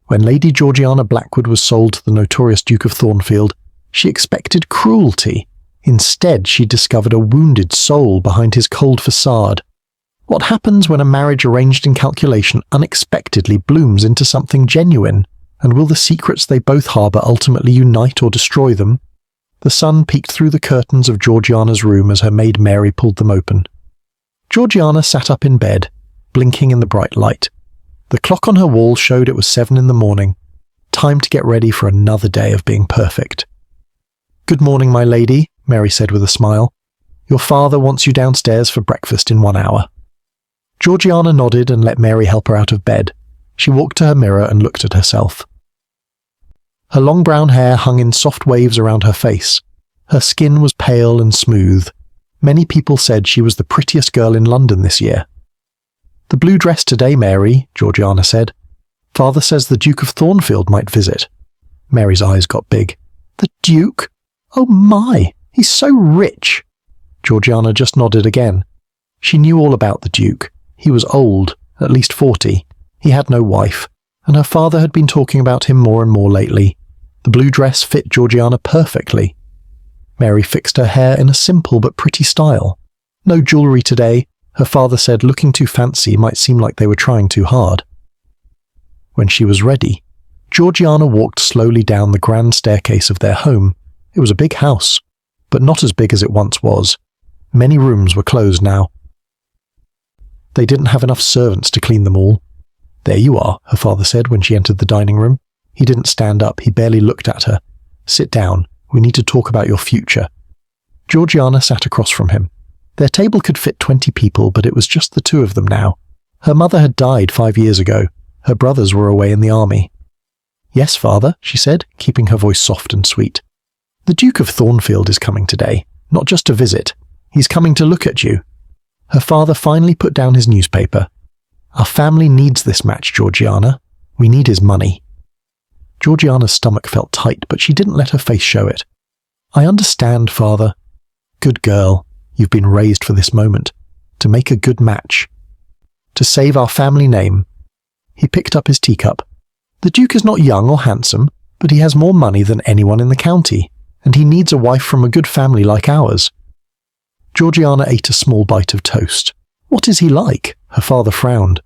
When Lady Georgiana Blackwood was sold to the notorious Duke of Thornfield, she expected cruelty. Instead, she discovered a wounded soul behind his cold facade. What happens when a marriage arranged in calculation unexpectedly blooms into something genuine? And will the secrets they both harbour ultimately unite or destroy them? The sun peeked through the curtains of Georgiana's room as her maid Mary pulled them open. Georgiana sat up in bed, blinking in the bright light. The clock on her wall showed it was 7 in the morning. Time to get ready for another day of being perfect. "Good morning, my lady," Mary said with a smile. "Your father wants you downstairs for breakfast in 1 hour." Georgiana nodded and let Mary help her out of bed. She walked to her mirror and looked at herself. Her long brown hair hung in soft waves around her face. Her skin was pale and smooth. Many people said she was the prettiest girl in London this year. "The blue dress today, Mary," Georgiana said. "Father says the Duke of Thornfield might visit." Mary's eyes got big. "The Duke? Oh my, he's so rich." Georgiana just nodded again. She knew all about the Duke. He was old, at least 40. He had no wife, and her father had been talking about him more and more lately. The blue dress fit Georgiana perfectly. Mary fixed her hair in a simple but pretty style. No jewellery today. Her father said looking too fancy might seem like they were trying too hard. When she was ready, Georgiana walked slowly down the grand staircase of their home. It was a big house, but not as big as it once was. Many rooms were closed now. They didn't have enough servants to clean them all. "There you are," her father said when she entered the dining room. He didn't stand up, he barely looked at her. "Sit down, we need to talk about your future." Georgiana sat across from him. Their table could fit 20 people, but it was just the two of them now. Her mother had died 5 years ago. Her brothers were away in the army. "Yes, father," she said, keeping her voice soft and sweet. "The Duke of Thornfield is coming today, not just to visit. He's coming to look at you." Her father finally put down his newspaper. "Our family needs this match, Georgiana. We need his money." Georgiana's stomach felt tight, but she didn't let her face show it. "I understand, father." "Good girl. You've been raised for this moment. To make a good match. To save our family name." He picked up his teacup. "The Duke is not young or handsome, but he has more money than anyone in the county, and he needs a wife from a good family like ours." Georgiana ate a small bite of toast. "What is he like?" Her father frowned.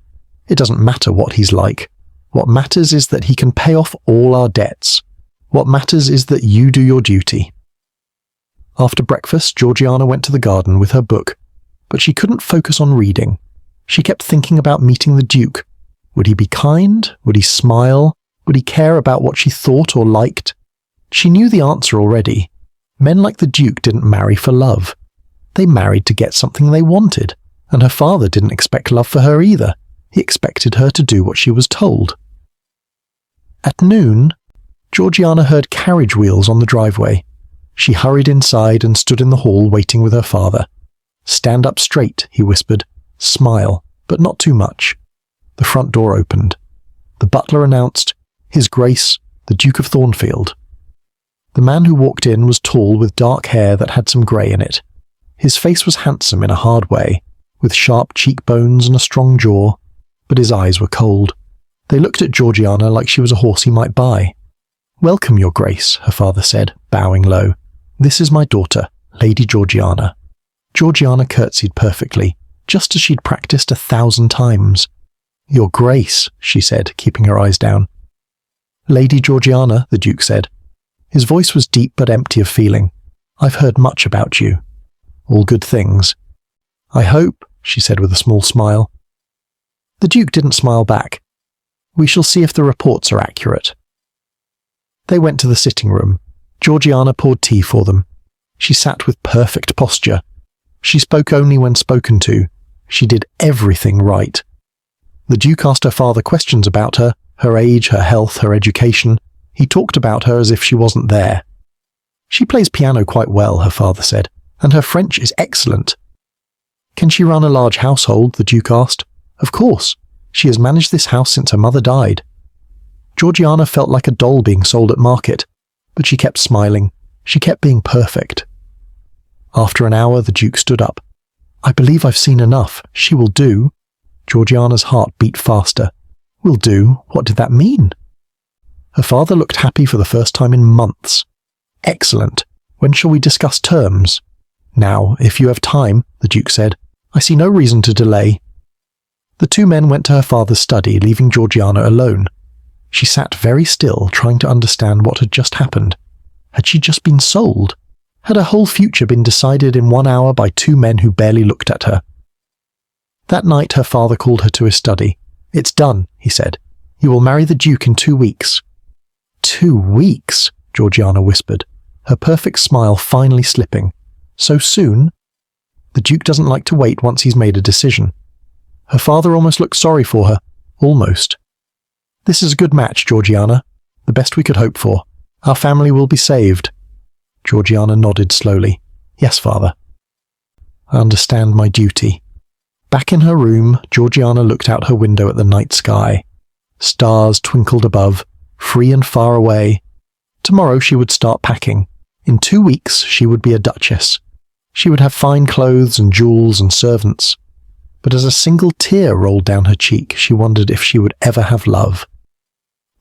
"It doesn't matter what he's like. What matters is that he can pay off all our debts. What matters is that you do your duty." After breakfast, Georgiana went to the garden with her book, but she couldn't focus on reading. She kept thinking about meeting the Duke. Would he be kind? Would he smile? Would he care about what she thought or liked? She knew the answer already. Men like the Duke didn't marry for love. They married to get something they wanted, and her father didn't expect love for her either. He expected her to do what she was told. At noon, Georgiana heard carriage wheels on the driveway. She hurried inside and stood in the hall waiting with her father. "Stand up straight," he whispered. "Smile, but not too much." The front door opened. The butler announced, "His Grace, the Duke of Thornfield." The man who walked in was tall with dark hair that had some grey in it. His face was handsome in a hard way, with sharp cheekbones and a strong jaw, but his eyes were cold. They looked at Georgiana like she was a horse he might buy. "Welcome, Your Grace," her father said, bowing low. "This is my daughter, Lady Georgiana." Georgiana curtsied perfectly, just as she'd practiced 1,000 times. "Your Grace," she said, keeping her eyes down. "Lady Georgiana," the Duke said. His voice was deep but empty of feeling. "I've heard much about you. All good things." "I hope," she said with a small smile. The Duke didn't smile back. "We shall see if the reports are accurate." They went to the sitting room. Georgiana poured tea for them. She sat with perfect posture. She spoke only when spoken to. She did everything right. The Duke asked her father questions about her, her age, her health, her education. He talked about her as if she wasn't there. "She plays piano quite well," her father said, "and her French is excellent." "Can she run a large household?" the Duke asked. "Of course. She has managed this house since her mother died." Georgiana felt like a doll being sold at market, but she kept smiling. She kept being perfect. After an hour, the Duke stood up. "I believe I've seen enough. She will do." Georgiana's heart beat faster. "Will do? What did that mean?" Her father looked happy for the first time in months. "Excellent. When shall we discuss terms?" "Now, if you have time," the Duke said. "I see no reason to delay." The two men went to her father's study, leaving Georgiana alone. She sat very still, trying to understand what had just happened. Had she just been sold? Had her whole future been decided in 1 hour by two men who barely looked at her? That night her father called her to his study. "It's done," he said. "You will marry the Duke in 2 weeks." 2 weeks, Georgiana whispered, her perfect smile finally slipping. "So soon?" "The Duke doesn't like to wait once he's made a decision." Her father almost looked sorry for her. Almost. "This is a good match, Georgiana. The best we could hope for. Our family will be saved." Georgiana nodded slowly. "Yes, father." "I understand my duty." Back in her room, Georgiana looked out her window at the night sky. Stars twinkled above, free and far away. Tomorrow she would start packing. In 2 weeks she would be a duchess. She would have fine clothes and jewels and servants. But as a single tear rolled down her cheek, she wondered if she would ever have love.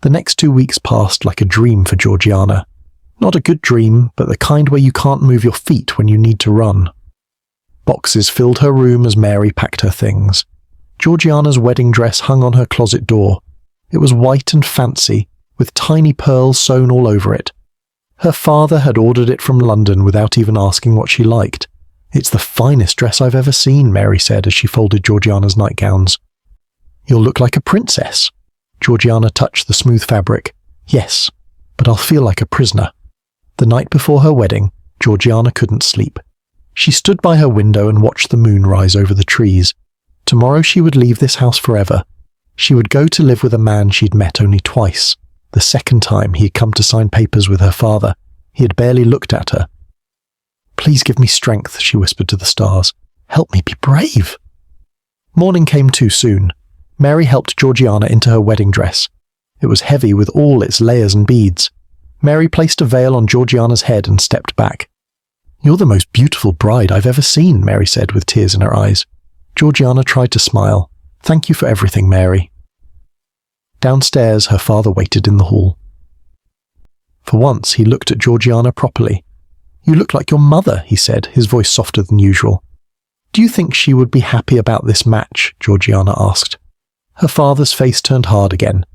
The next 2 weeks passed like a dream for Georgiana. Not a good dream, but the kind where you can't move your feet when you need to run. Boxes filled her room as Mary packed her things. Georgiana's wedding dress hung on her closet door. It was white and fancy, with tiny pearls sewn all over it. Her father had ordered it from London without even asking what she liked. "It's the finest dress I've ever seen," Mary said as she folded Georgiana's nightgowns. "You'll look like a princess." Georgiana touched the smooth fabric. "Yes, but I'll feel like a prisoner." The night before her wedding, Georgiana couldn't sleep. She stood by her window and watched the moon rise over the trees. Tomorrow she would leave this house forever. She would go to live with a man she'd met only twice. The second time he had come to sign papers with her father, he had barely looked at her. "Please give me strength," she whispered to the stars. "Help me be brave." Morning came too soon. Mary helped Georgiana into her wedding dress. It was heavy with all its layers and beads. Mary placed a veil on Georgiana's head and stepped back. "You're the most beautiful bride I've ever seen," Mary said with tears in her eyes. Georgiana tried to smile. "Thank you for everything, Mary." Downstairs, her father waited in the hall. For once, he looked at Georgiana properly. "You look like your mother," he said, his voice softer than usual. "Do you think she would be happy about this match?" Georgiana asked. Her father's face turned hard again.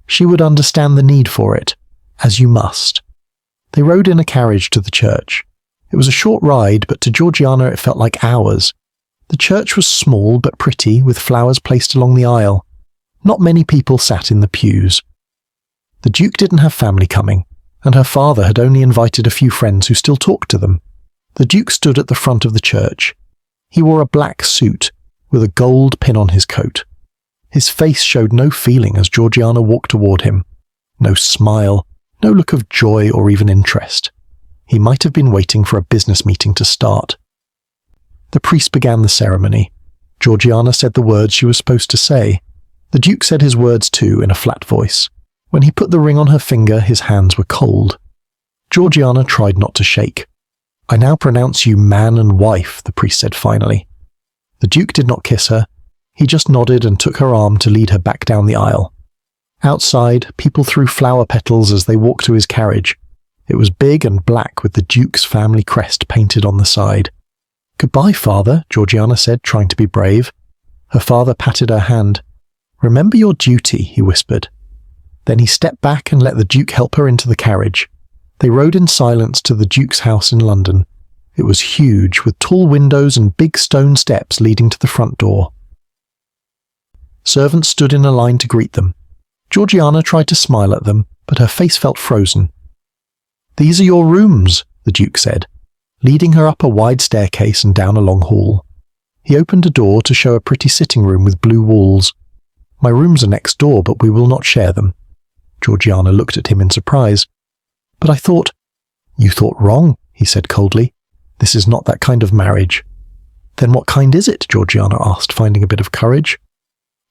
"She would understand the need for it, as you must." They rode in a carriage to the church. It was a short ride, but to Georgiana it felt like hours. The church was small but pretty, with flowers placed along the aisle. Not many people sat in the pews. The Duke didn't have family coming, and her father had only invited a few friends who still talked to them. The Duke stood at the front of the church. He wore a black suit, with a gold pin on his coat. His face showed no feeling as Georgiana walked toward him. No smile, no look of joy or even interest. He might have been waiting for a business meeting to start. The priest began the ceremony. Georgiana said the words she was supposed to say. The Duke said his words too, in a flat voice. When he put the ring on her finger, his hands were cold. Georgiana tried not to shake. "I now pronounce you man and wife," the priest said finally. The Duke did not kiss her. He just nodded and took her arm to lead her back down the aisle. Outside, people threw flower petals as they walked to his carriage. It was big and black with the Duke's family crest painted on the side. "Goodbye, father," Georgiana said, trying to be brave. Her father patted her hand. "Remember your duty," he whispered. Then he stepped back and let the Duke help her into the carriage. They rode in silence to the Duke's house in London. It was huge, with tall windows and big stone steps leading to the front door. Servants stood in a line to greet them. Georgiana tried to smile at them, but her face felt frozen. "These are your rooms," the Duke said, leading her up a wide staircase and down a long hall. He opened a door to show a pretty sitting room with blue walls. "My rooms are next door, but we will not share them." Georgiana looked at him in surprise. "But I thought—" "You thought wrong," he said coldly. "This is not that kind of marriage." "Then what kind is it?" Georgiana asked, finding a bit of courage.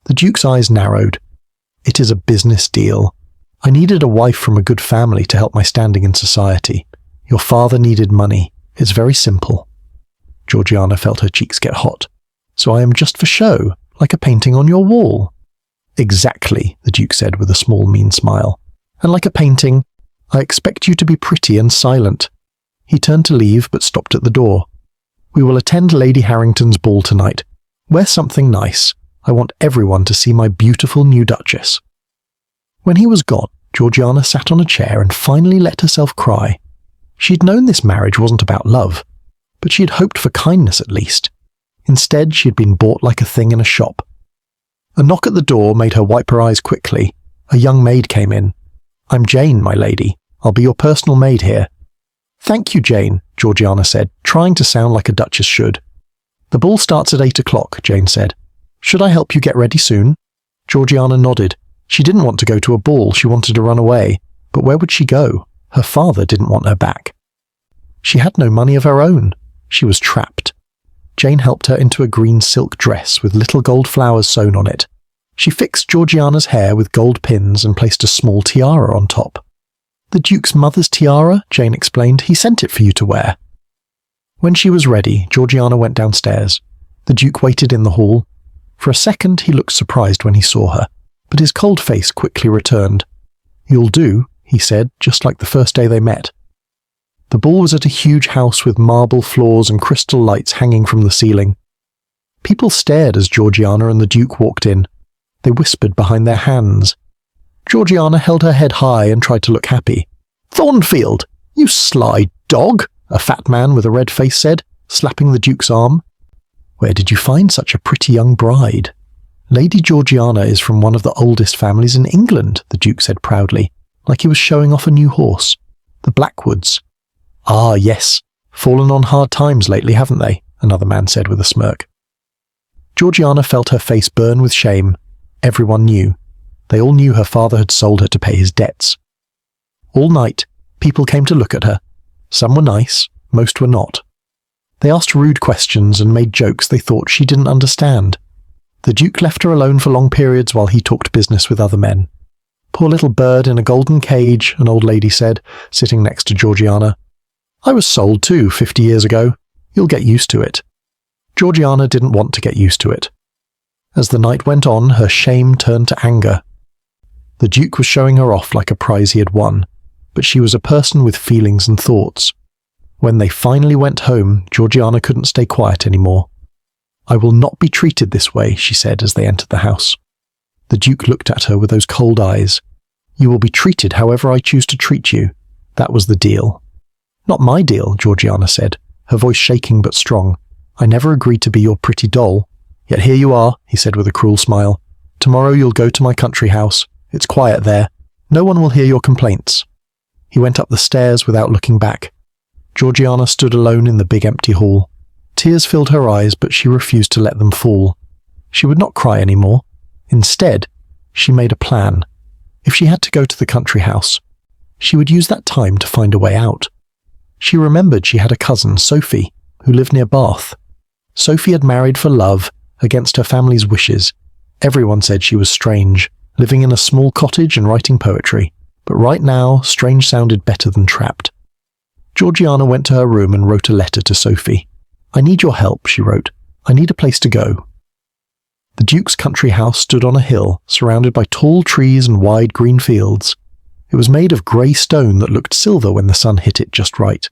The Duke's eyes narrowed. "It is a business deal. I needed a wife from a good family to help my standing in society. Your father needed money. It's very simple." Georgiana felt her cheeks get hot. "So I am just for show, like a painting on your wall." "Exactly," the Duke said with a small, mean smile. And like a painting, I expect you to be pretty and silent." He turned to leave but stopped at the door. "We will attend Lady Harrington's ball tonight. Wear something nice. I want everyone to see my beautiful new Duchess." When he was gone, Georgiana sat on a chair and finally let herself cry. She'd known this marriage wasn't about love, but she had hoped for kindness at least. Instead, she had been bought like a thing in a shop. A knock at the door made her wipe her eyes quickly. A young maid came in. "I'm Jane, my lady. I'll be your personal maid here." "Thank you, Jane," Georgiana said, trying to sound like a duchess should. "The ball starts at 8 o'clock, Jane said. "Should I help you get ready soon?" Georgiana nodded. She didn't want to go to a ball, she wanted to run away. But where would she go? Her father didn't want her back. She had no money of her own. She was trapped. Jane helped her into a green silk dress with little gold flowers sewn on it. She fixed Georgiana's hair with gold pins and placed a small tiara on top. "The Duke's mother's tiara," Jane explained. "He sent it for you to wear." When she was ready, Georgiana went downstairs. The Duke waited in the hall. For a second he looked surprised when he saw her, but his cold face quickly returned. "You'll do," he said, just like the first day they met. The ball was at a huge house with marble floors and crystal lights hanging from the ceiling. People stared as Georgiana and the Duke walked in. They whispered behind their hands. Georgiana held her head high and tried to look happy. "Thornfield, you sly dog," a fat man with a red face said, slapping the Duke's arm. "Where did you find such a pretty young bride?" "Lady Georgiana is from one of the oldest families in England," the Duke said proudly, like he was showing off a new horse. "The Blackwoods." "Ah, yes. Fallen on hard times lately, haven't they?" another man said with a smirk. Georgiana felt her face burn with shame. Everyone knew. They all knew her father had sold her to pay his debts. All night, people came to look at her. Some were nice, most were not. They asked rude questions and made jokes they thought she didn't understand. The Duke left her alone for long periods while he talked business with other men. "Poor little bird in a golden cage," an old lady said, sitting next to Georgiana. "I was sold too 50 years ago. You'll get used to it." Georgiana didn't want to get used to it. As the night went on, her shame turned to anger. The Duke was showing her off like a prize he had won, but she was a person with feelings and thoughts. When they finally went home, Georgiana couldn't stay quiet anymore. "I will not be treated this way," she said as they entered the house. The Duke looked at her with those cold eyes. "You will be treated however I choose to treat you. That was the deal." "Not my deal," Georgiana said, her voice shaking but strong. "I never agreed to be your pretty doll. Yet here you are," he said with a cruel smile. "Tomorrow you'll go to my country house. It's quiet there. No one will hear your complaints." He went up the stairs without looking back. Georgiana stood alone in the big empty hall. Tears filled her eyes, but she refused to let them fall. She would not cry anymore. Instead, she made a plan. If she had to go to the country house, she would use that time to find a way out. She remembered she had a cousin, Sophie, who lived near Bath. Sophie had married for love, against her family's wishes. Everyone said she was strange, living in a small cottage and writing poetry. But right now, strange sounded better than trapped. Georgiana went to her room and wrote a letter to Sophie. "I need your help," she wrote. "I need a place to go." The Duke's country house stood on a hill, surrounded by tall trees and wide green fields. It was made of grey stone that looked silver when the sun hit it just right.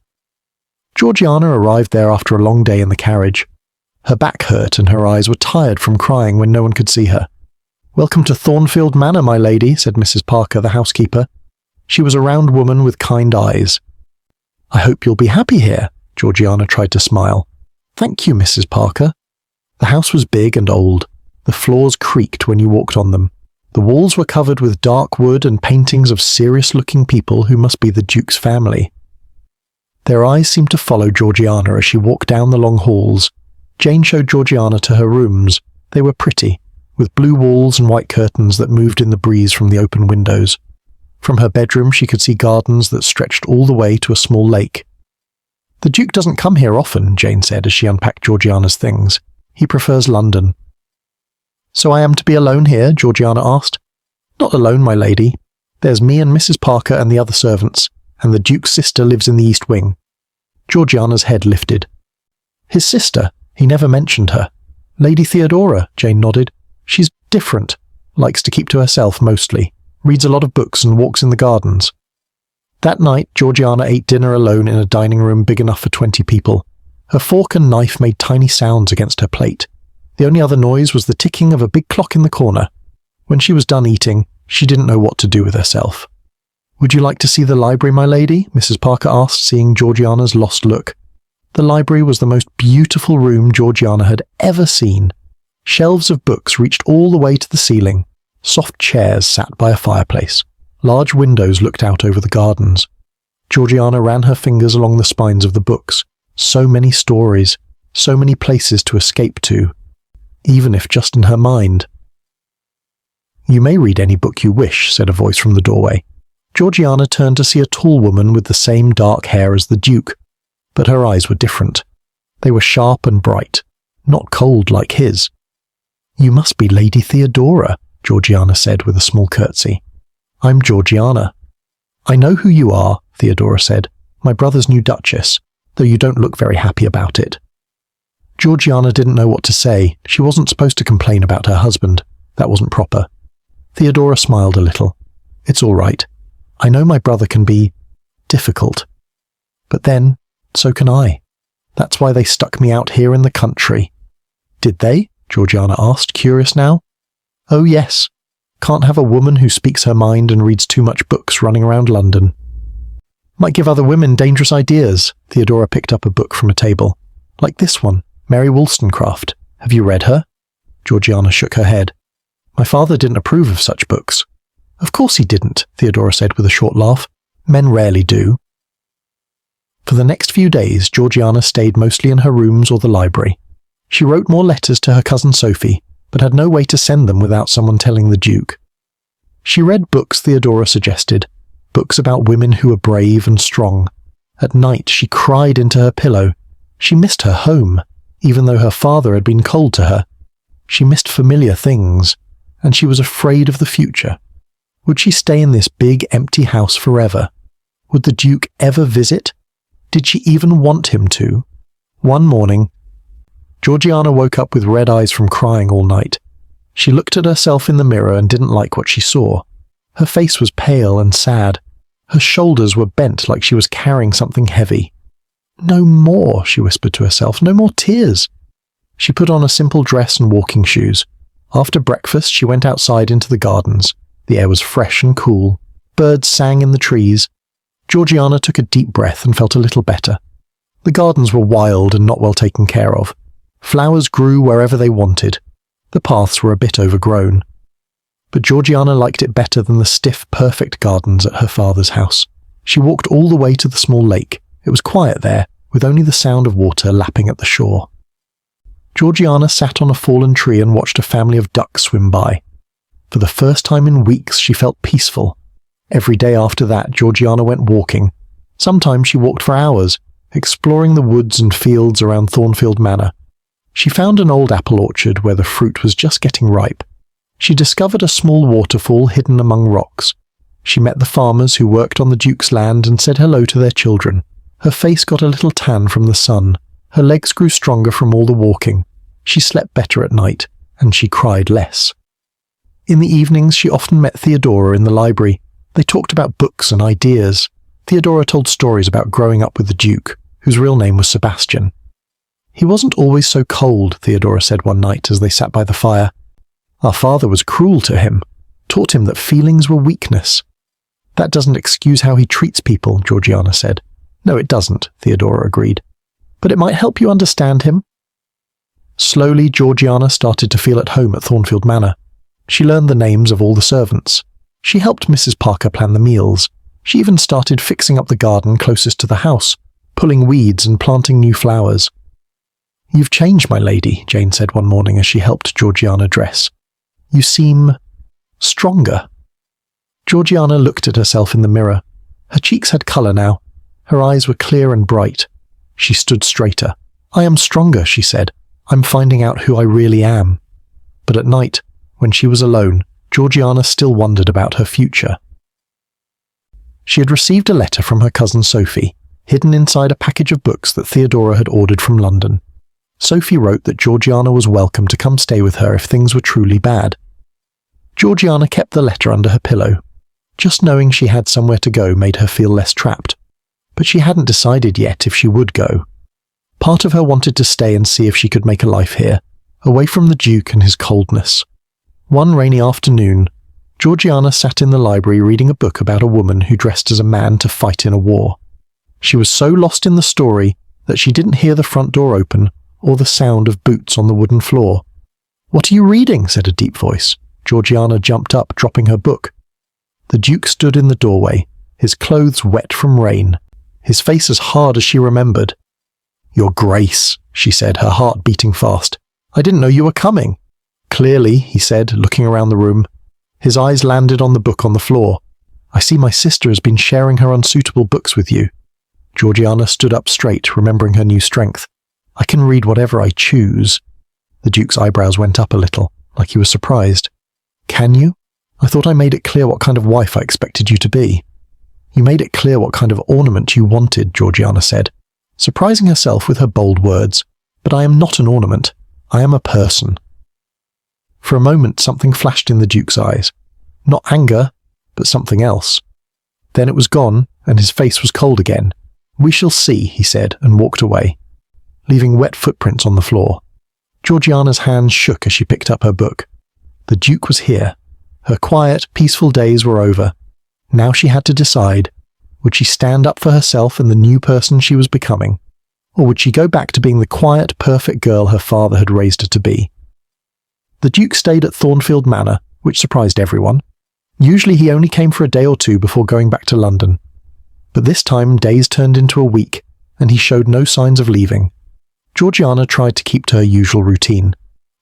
Georgiana arrived there after a long day in the carriage. Her back hurt and her eyes were tired from crying when no one could see her. "Welcome to Thornfield Manor, my lady," said Mrs. Parker, the housekeeper. She was a round woman with kind eyes. "I hope you'll be happy here," Georgiana tried to smile. "Thank you, Mrs. Parker." The house was big and old. The floors creaked when you walked on them. The walls were covered with dark wood and paintings of serious-looking people who must be the Duke's family. Their eyes seemed to follow Georgiana as she walked down the long halls. Jane showed Georgiana to her rooms. They were pretty, with blue walls and white curtains that moved in the breeze from the open windows. From her bedroom she could see gardens that stretched all the way to a small lake. "The Duke doesn't come here often," Jane said as she unpacked Georgiana's things. "He prefers London." "So I am to be alone here?" Georgiana asked. "Not alone, my lady. There's me and Mrs. Parker and the other servants, and the Duke's sister lives in the East Wing." Georgiana's head lifted. "His sister? He never mentioned her." "Lady Theodora," Jane nodded. "She's different. Likes to keep to herself mostly. reads a lot of books and walks in the gardens. That night, Georgiana ate dinner alone in a dining room big enough for 20 people. Her fork and knife made tiny sounds against her plate. The only other noise was the ticking of a big clock in the corner. When she was done eating, she didn't know what to do with herself. "Would you like to see the library, my lady?" Mrs. Parker asked, seeing Georgiana's lost look. The library was the most beautiful room Georgiana had ever seen. Shelves of books reached all the way to the ceiling. Soft chairs sat by a fireplace. Large windows looked out over the gardens. Georgiana ran her fingers along the spines of the books. So many stories, so many places to escape to, even if just in her mind. "You may read any book you wish," said a voice from the doorway. Georgiana turned to see a tall woman with the same dark hair as the Duke, but her eyes were different. They were sharp and bright, not cold like his. "You must be Lady Theodora," Georgiana said with a small curtsy. "I'm Georgiana." "I know who you are," Theodora said. "My brother's new Duchess, though you don't look very happy about it." Georgiana didn't know what to say. She wasn't supposed to complain about her husband. That wasn't proper. Theodora smiled a little. "It's all right. I know my brother can be difficult. But then, so can I. That's why they stuck me out here in the country." "Did they?" Georgiana asked, curious now. "Oh yes. Can't have a woman who speaks her mind and reads too much books running around London. Might give other women dangerous ideas." Theodora picked up a book from a table. "Like this one, Mary Wollstonecraft. Have you read her?" Georgiana shook her head. "My father didn't approve of such books." "Of course he didn't," Theodora said with a short laugh. "Men rarely do." For the next few days, Georgiana stayed mostly in her rooms or the library. She wrote more letters to her cousin Sophie, but had no way to send them without someone telling the Duke. She read books Theodora suggested, books about women who were brave and strong. At night, she cried into her pillow. She missed her home, even though her father had been cold to her. She missed familiar things, and she was afraid of the future. Would she stay in this big, empty house forever? Would the Duke ever visit? Did she even want him to? One morning, Georgiana woke up with red eyes from crying all night. She looked at herself in the mirror and didn't like what she saw. Her face was pale and sad. Her shoulders were bent like she was carrying something heavy. "No more," she whispered to herself. "No more tears." She put on a simple dress and walking shoes. After breakfast, she went outside into the gardens. The air was fresh and cool. Birds sang in the trees. Georgiana took a deep breath and felt a little better. The gardens were wild and not well taken care of. Flowers grew wherever they wanted. The paths were a bit overgrown. But Georgiana liked it better than the stiff, perfect gardens at her father's house. She walked all the way to the small lake. It was quiet there, with only the sound of water lapping at the shore. Georgiana sat on a fallen tree and watched a family of ducks swim by. For the first time in weeks, she felt peaceful. Every day after that, Georgiana went walking. Sometimes she walked for hours, exploring the woods and fields around Thornfield Manor. She found an old apple orchard where the fruit was just getting ripe. She discovered a small waterfall hidden among rocks. She met the farmers who worked on the Duke's land and said hello to their children. Her face got a little tan from the sun. Her legs grew stronger from all the walking. She slept better at night, and she cried less. In the evenings, she often met Theodora in the library. They talked about books and ideas. Theodora told stories about growing up with the Duke, whose real name was Sebastian. "He wasn't always so cold," Theodora said one night as they sat by the fire. "Our father was cruel to him, taught him that feelings were weakness." "That doesn't excuse how he treats people," Georgiana said. "No, it doesn't," Theodora agreed. "But it might help you understand him." Slowly, Georgiana started to feel at home at Thornfield Manor. She learned the names of all the servants. She helped Mrs. Parker plan the meals. She even started fixing up the garden closest to the house, pulling weeds and planting new flowers. "You've changed, my lady," Jane said one morning as she helped Georgiana dress. "You seem stronger." Georgiana looked at herself in the mirror. Her cheeks had colour now. Her eyes were clear and bright. She stood straighter. "I am stronger," she said. "I'm finding out who I really am." But at night, when she was alone, Georgiana still wondered about her future. She had received a letter from her cousin Sophie, hidden inside a package of books that Theodora had ordered from London. Sophie wrote that Georgiana was welcome to come stay with her if things were truly bad. Georgiana kept the letter under her pillow. Just knowing she had somewhere to go made her feel less trapped. But she hadn't decided yet if she would go. Part of her wanted to stay and see if she could make a life here, away from the Duke and his coldness. One rainy afternoon, Georgiana sat in the library reading a book about a woman who dressed as a man to fight in a war. She was so lost in the story that she didn't hear the front door open or the sound of boots on the wooden floor. "What are you reading?" said a deep voice. Georgiana jumped up, dropping her book. The Duke stood in the doorway, his clothes wet from rain, his face as hard as she remembered. "Your Grace," she said, her heart beating fast. "I didn't know you were coming." "Clearly," he said, looking around the room. His eyes landed on the book on the floor. "I see my sister has been sharing her unsuitable books with you." Georgiana stood up straight, remembering her new strength. "I can read whatever I choose." The Duke's eyebrows went up a little, like he was surprised. "Can you? I thought I made it clear what kind of wife I expected you to be." "You made it clear what kind of ornament you wanted," Georgiana said, surprising herself with her bold words. "But I am not an ornament. I am a person." For a moment something flashed in the Duke's eyes. Not anger, but something else. Then it was gone, and his face was cold again. "We shall see," he said, and walked away, leaving wet footprints on the floor. Georgiana's hands shook as she picked up her book. The Duke was here. Her quiet, peaceful days were over. Now she had to decide. Would she stand up for herself and the new person she was becoming? Or would she go back to being the quiet, perfect girl her father had raised her to be? The Duke stayed at Thornfield Manor, which surprised everyone. Usually he only came for a day or two before going back to London. But this time days turned into a week, and he showed no signs of leaving. Georgiana tried to keep to her usual routine.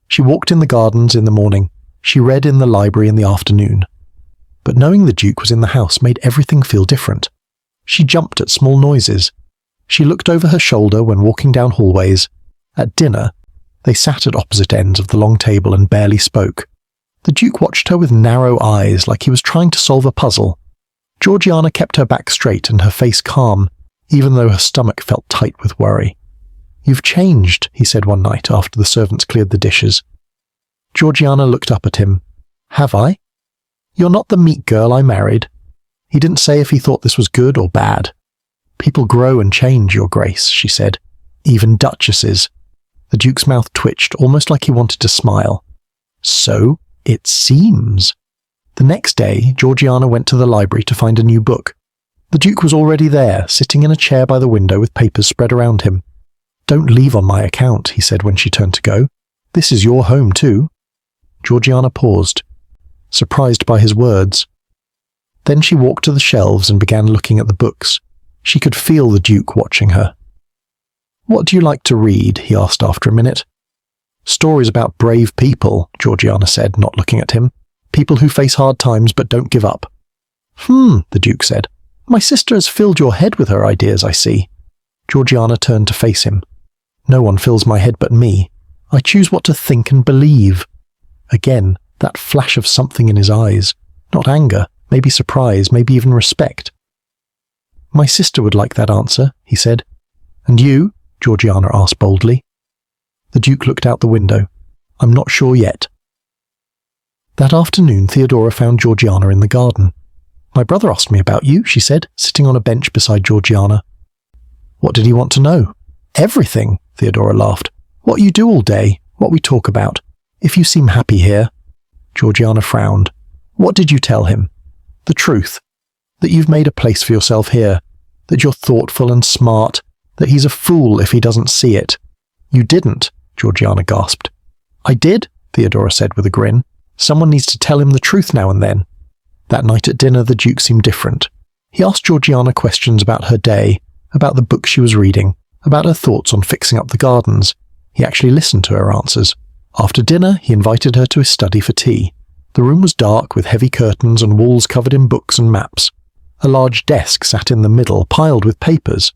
She walked in the gardens in the morning. She read in the library in the afternoon. But knowing the Duke was in the house made everything feel different. She jumped at small noises. She looked over her shoulder when walking down hallways. At dinner, they sat at opposite ends of the long table and barely spoke. The Duke watched her with narrow eyes, like he was trying to solve a puzzle. Georgiana kept her back straight and her face calm, even though her stomach felt tight with worry. "You've changed," he said one night after the servants cleared the dishes. Georgiana looked up at him. "Have I? You're not the meek girl I married." He didn't say if he thought this was good or bad. "People grow and change, Your Grace," she said. "Even duchesses." The Duke's mouth twitched, almost like he wanted to smile. "So it seems." The next day, Georgiana went to the library to find a new book. The Duke was already there, sitting in a chair by the window with papers spread around him. "Don't leave on my account," he said when she turned to go. "This is your home too." Georgiana paused, surprised by his words. Then she walked to the shelves and began looking at the books. She could feel the Duke watching her. "What do you like to read?" he asked after a minute. "Stories about brave people," Georgiana said, not looking at him. "People who face hard times but don't give up." The Duke said. "My sister has filled your head with her ideas, I see." Georgiana turned to face him. "No one fills my head but me. I choose what to think and believe." Again, that flash of something in his eyes. Not anger, maybe surprise, maybe even respect. "My sister would like that answer," he said. "And you?" Georgiana asked boldly. The Duke looked out the window. "I'm not sure yet." That afternoon, Theodora found Georgiana in the garden. "My brother asked me about you," she said, sitting on a bench beside Georgiana. "What did he want to know?" "Everything," Theodora laughed. "What you do all day, what we talk about. If you seem happy here." Georgiana frowned. "What did you tell him?" "The truth. That you've made a place for yourself here. That you're thoughtful and smart. That he's a fool if he doesn't see it." "You didn't," Georgiana gasped. "I did," Theodora said with a grin. "Someone needs to tell him the truth now and then." That night at dinner, the Duke seemed different. He asked Georgiana questions about her day, about the book she was reading, about her thoughts on fixing up the gardens. He actually listened to her answers. After dinner, he invited her to his study for tea. The room was dark, with heavy curtains and walls covered in books and maps. A large desk sat in the middle, piled with papers.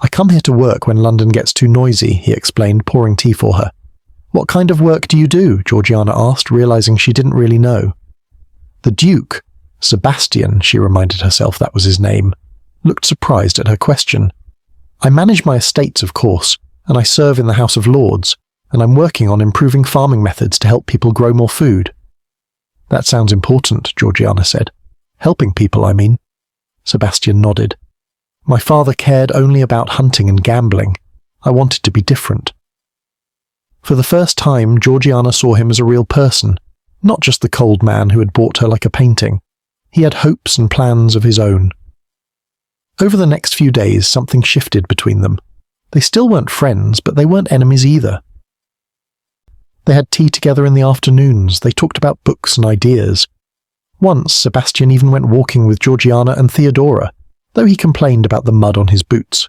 "I come here to work when London gets too noisy," he explained, pouring tea for her. "What kind of work do you do?" Georgiana asked, realizing she didn't really know. The Duke, Sebastian, she reminded herself that was his name, looked surprised at her question. "I manage my estates, of course, and I serve in the House of Lords, and I'm working on improving farming methods to help people grow more food." "That sounds important," Georgiana said. Helping people, I mean. Sebastian nodded. My father cared only about hunting and gambling. I wanted to be different. For the first time, Georgiana saw him as a real person, not just the cold man who had bought her like a painting. He had hopes and plans of his own. Over the next few days, something shifted between them. They still weren't friends, but they weren't enemies either. They had tea together in the afternoons. They talked about books and ideas. Once, Sebastian even went walking with Georgiana and Theodora, though he complained about the mud on his boots.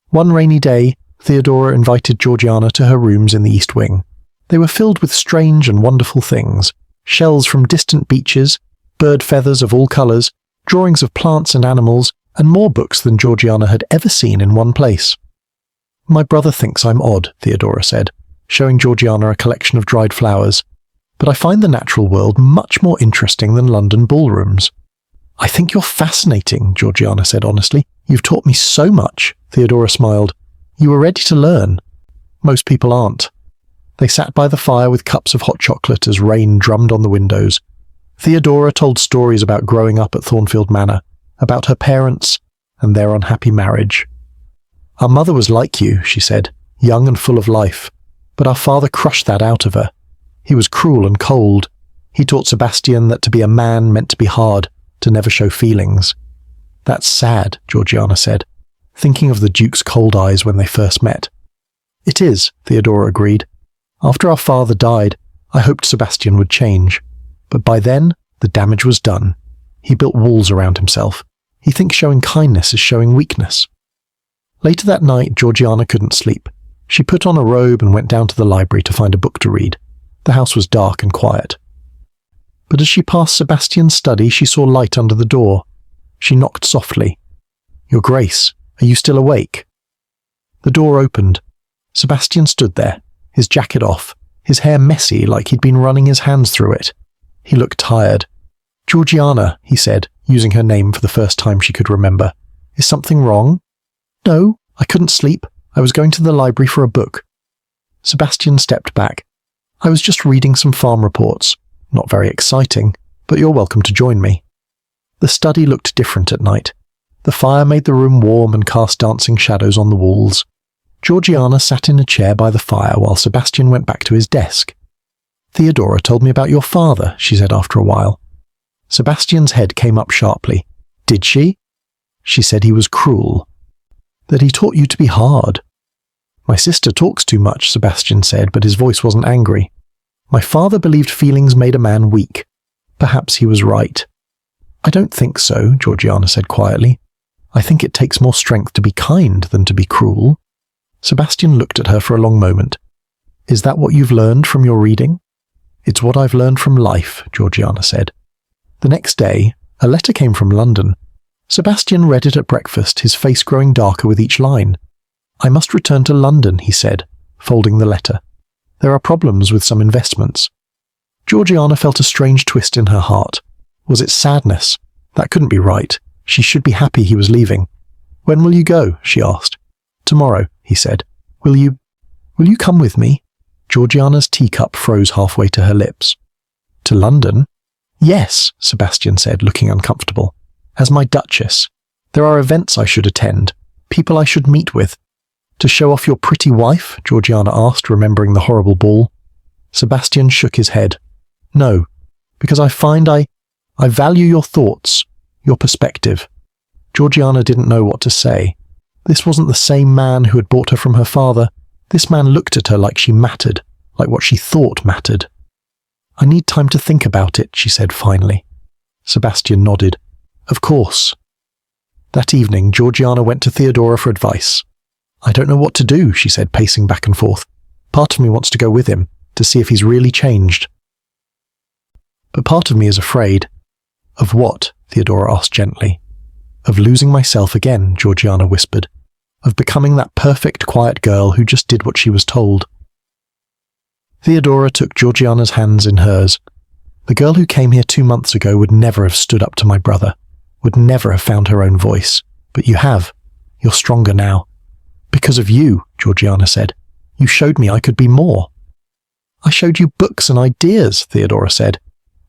One rainy day, Theodora invited Georgiana to her rooms in the East Wing. They were filled with strange and wonderful things, shells from distant beaches, bird feathers of all colours, drawings of plants and animals, and more books than Georgiana had ever seen in one place. My brother thinks I'm odd, Theodora said, showing Georgiana a collection of dried flowers, but I find the natural world much more interesting than London ballrooms. I think you're fascinating, Georgiana said honestly. You've taught me so much. Theodora smiled. You were ready to learn. Most people aren't. They sat by the fire with cups of hot chocolate as rain drummed on the windows. Theodora told stories about growing up at Thornfield Manor, about her parents and their unhappy marriage. Our mother was like you, she said, young and full of life, but our father crushed that out of her. He was cruel and cold. He taught Sebastian that to be a man meant to be hard, to never show feelings. That's sad, Georgiana said, thinking of the Duke's cold eyes when they first met. It is, Theodora agreed. After our father died, I hoped Sebastian would change. But by then, the damage was done. He built walls around himself. He thinks showing kindness is showing weakness. Later that night, Georgiana couldn't sleep. She put on a robe and went down to the library to find a book to read. The house was dark and quiet. But as she passed Sebastian's study, she saw light under the door. She knocked softly. Your Grace, are you still awake? The door opened. Sebastian stood there, his jacket off, his hair messy like he'd been running his hands through it. He looked tired. Georgiana, he said, using her name for the first time she could remember. Is something wrong? No, I couldn't sleep. I was going to the library for a book. Sebastian stepped back. I was just reading some farm reports. Not very exciting, but you're welcome to join me. The study looked different at night. The fire made the room warm and cast dancing shadows on the walls. Georgiana sat in a chair by the fire while Sebastian went back to his desk. Theodora told me about your father, she said after a while. Sebastian's head came up sharply. Did she? She said he was cruel. That he taught you to be hard. My sister talks too much, Sebastian said, but his voice wasn't angry. My father believed feelings made a man weak. Perhaps he was right. I don't think so, Georgiana said quietly. I think it takes more strength to be kind than to be cruel. Sebastian looked at her for a long moment. Is that what you've learned from your reading? It's what I've learned from life, Georgiana said. The next day, a letter came from London. Sebastian read it at breakfast, his face growing darker with each line. I must return to London, he said, folding the letter. There are problems with some investments. Georgiana felt a strange twist in her heart. Was it sadness? That couldn't be right. She should be happy he was leaving. When will you go? She asked. Tomorrow, he said. Will you come with me? Georgiana's teacup froze halfway to her lips. To London? Yes, Sebastian said, looking uncomfortable. As my Duchess. There are events I should attend, people I should meet with. To show off your pretty wife? Georgiana asked, remembering the horrible ball. Sebastian shook his head. No, because I find I value your thoughts, your perspective. Georgiana didn't know what to say. This wasn't the same man who had bought her from her father. This man looked at her like she mattered, like what she thought mattered. I need time to think about it, she said finally. Sebastian nodded. Of course. That evening, Georgiana went to Theodora for advice. I don't know what to do, she said, pacing back and forth. Part of me wants to go with him, to see if he's really changed. But part of me is afraid. Of what? Theodora asked gently. Of losing myself again, Georgiana whispered. Of becoming that perfect, quiet girl who just did what she was told. Theodora took Georgiana's hands in hers. The girl who came here 2 months ago would never have stood up to my brother, would never have found her own voice. But you have. You're stronger now. Because of you, Georgiana said. You showed me I could be more. I showed you books and ideas, Theodora said.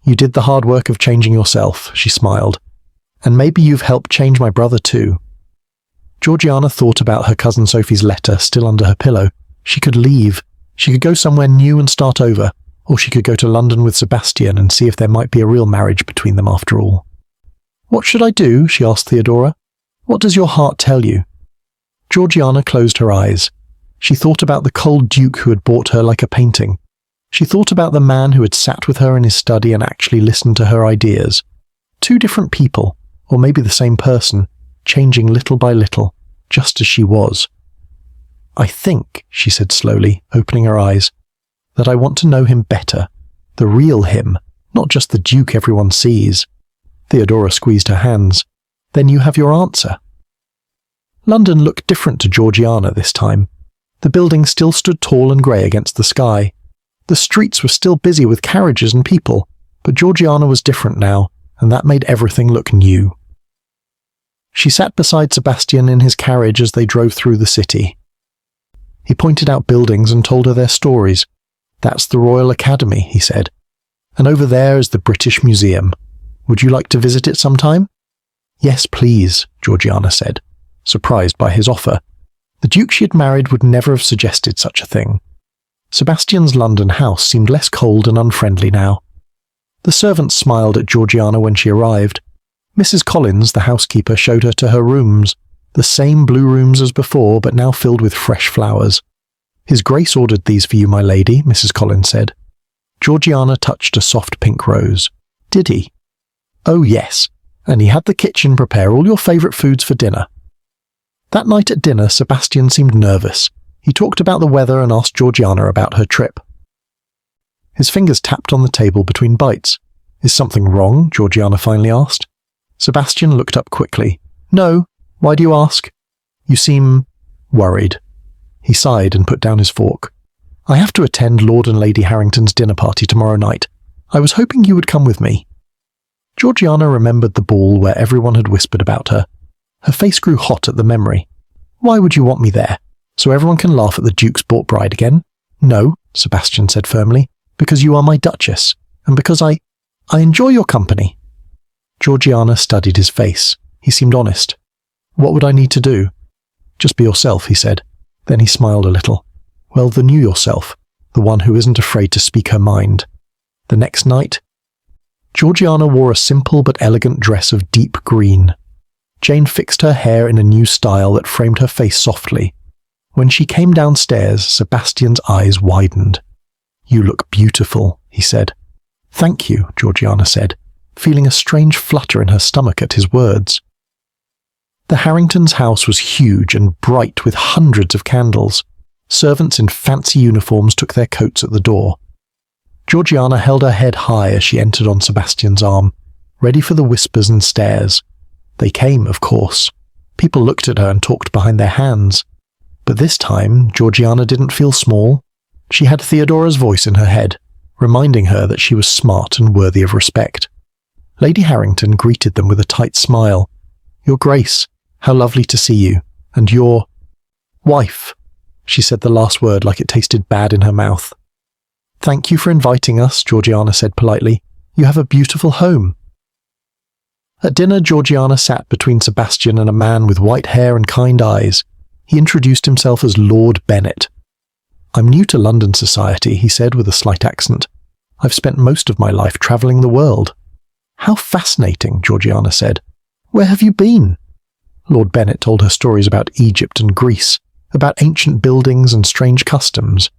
You did the hard work of changing yourself, she smiled. And maybe you've helped change my brother too. Georgiana thought about her cousin Sophie's letter still under her pillow. She could leave. She could go somewhere new and start over, or she could go to London with Sebastian and see if there might be a real marriage between them after all. What should I do? She asked Theodora. What does your heart tell you? Georgiana closed her eyes. She thought about the cold Duke who had bought her like a painting. She thought about the man who had sat with her in his study and actually listened to her ideas. Two different people, or maybe the same person, changing little by little, just as she was. I think, she said slowly, opening her eyes, that I want to know him better, the real him, not just the Duke everyone sees. Theodora squeezed her hands. Then you have your answer. London looked different to Georgiana this time. The buildings still stood tall and grey against the sky. The streets were still busy with carriages and people, but Georgiana was different now, and that made everything look new. She sat beside Sebastian in his carriage as they drove through the city. He pointed out buildings and told her their stories. That's the Royal Academy, he said. And over there is the British Museum. Would you like to visit it sometime? Yes, please, Georgiana said, surprised by his offer. The Duke she had married would never have suggested such a thing. Sebastian's London house seemed less cold and unfriendly now. The servants smiled at Georgiana when she arrived. Mrs. Collins, the housekeeper, showed her to her rooms, the same blue rooms as before, but now filled with fresh flowers. His Grace ordered these for you, my lady, Mrs. Collins said. Georgiana touched a soft pink rose. Did he? Oh, yes, and he had the kitchen prepare all your favourite foods for dinner. That night at dinner, Sebastian seemed nervous. He talked about the weather and asked Georgiana about her trip. His fingers tapped on the table between bites. Is something wrong? Georgiana finally asked. Sebastian looked up quickly. No, why do you ask? You seem worried. He sighed and put down his fork. I have to attend Lord and Lady Harrington's dinner party tomorrow night. I was hoping you would come with me. Georgiana remembered the ball where everyone had whispered about her. Her face grew hot at the memory. Why would you want me there? So everyone can laugh at the Duke's bought bride again? No, Sebastian said firmly, because you are my Duchess, and because I enjoy your company. Georgiana studied his face. He seemed honest. What would I need to do? Just be yourself, he said. Then he smiled a little. Well, the new yourself, the one who isn't afraid to speak her mind. The next night, Georgiana wore a simple but elegant dress of deep green. Jane fixed her hair in a new style that framed her face softly. When she came downstairs, Sebastian's eyes widened. You look beautiful, he said. Thank you, Georgiana said, feeling a strange flutter in her stomach at his words. The Harringtons' house was huge and bright with hundreds of candles. Servants in fancy uniforms took their coats at the door. Georgiana held her head high as she entered on Sebastian's arm, ready for the whispers and stares. They came, of course. People looked at her and talked behind their hands. But this time, Georgiana didn't feel small. She had Theodora's voice in her head, reminding her that she was smart and worthy of respect. Lady Harrington greeted them with a tight smile. Your Grace, how lovely to see you. And your wife. She said the last word like it tasted bad in her mouth. Thank you for inviting us, Georgiana said politely. You have a beautiful home. At dinner, Georgiana sat between Sebastian and a man with white hair and kind eyes. He introduced himself as Lord Bennet. I'm new to London society, he said with a slight accent. I've spent most of my life travelling the world. How fascinating, Georgiana said. Where have you been? Lord Bennet told her stories about Egypt and Greece, about ancient buildings and strange customs.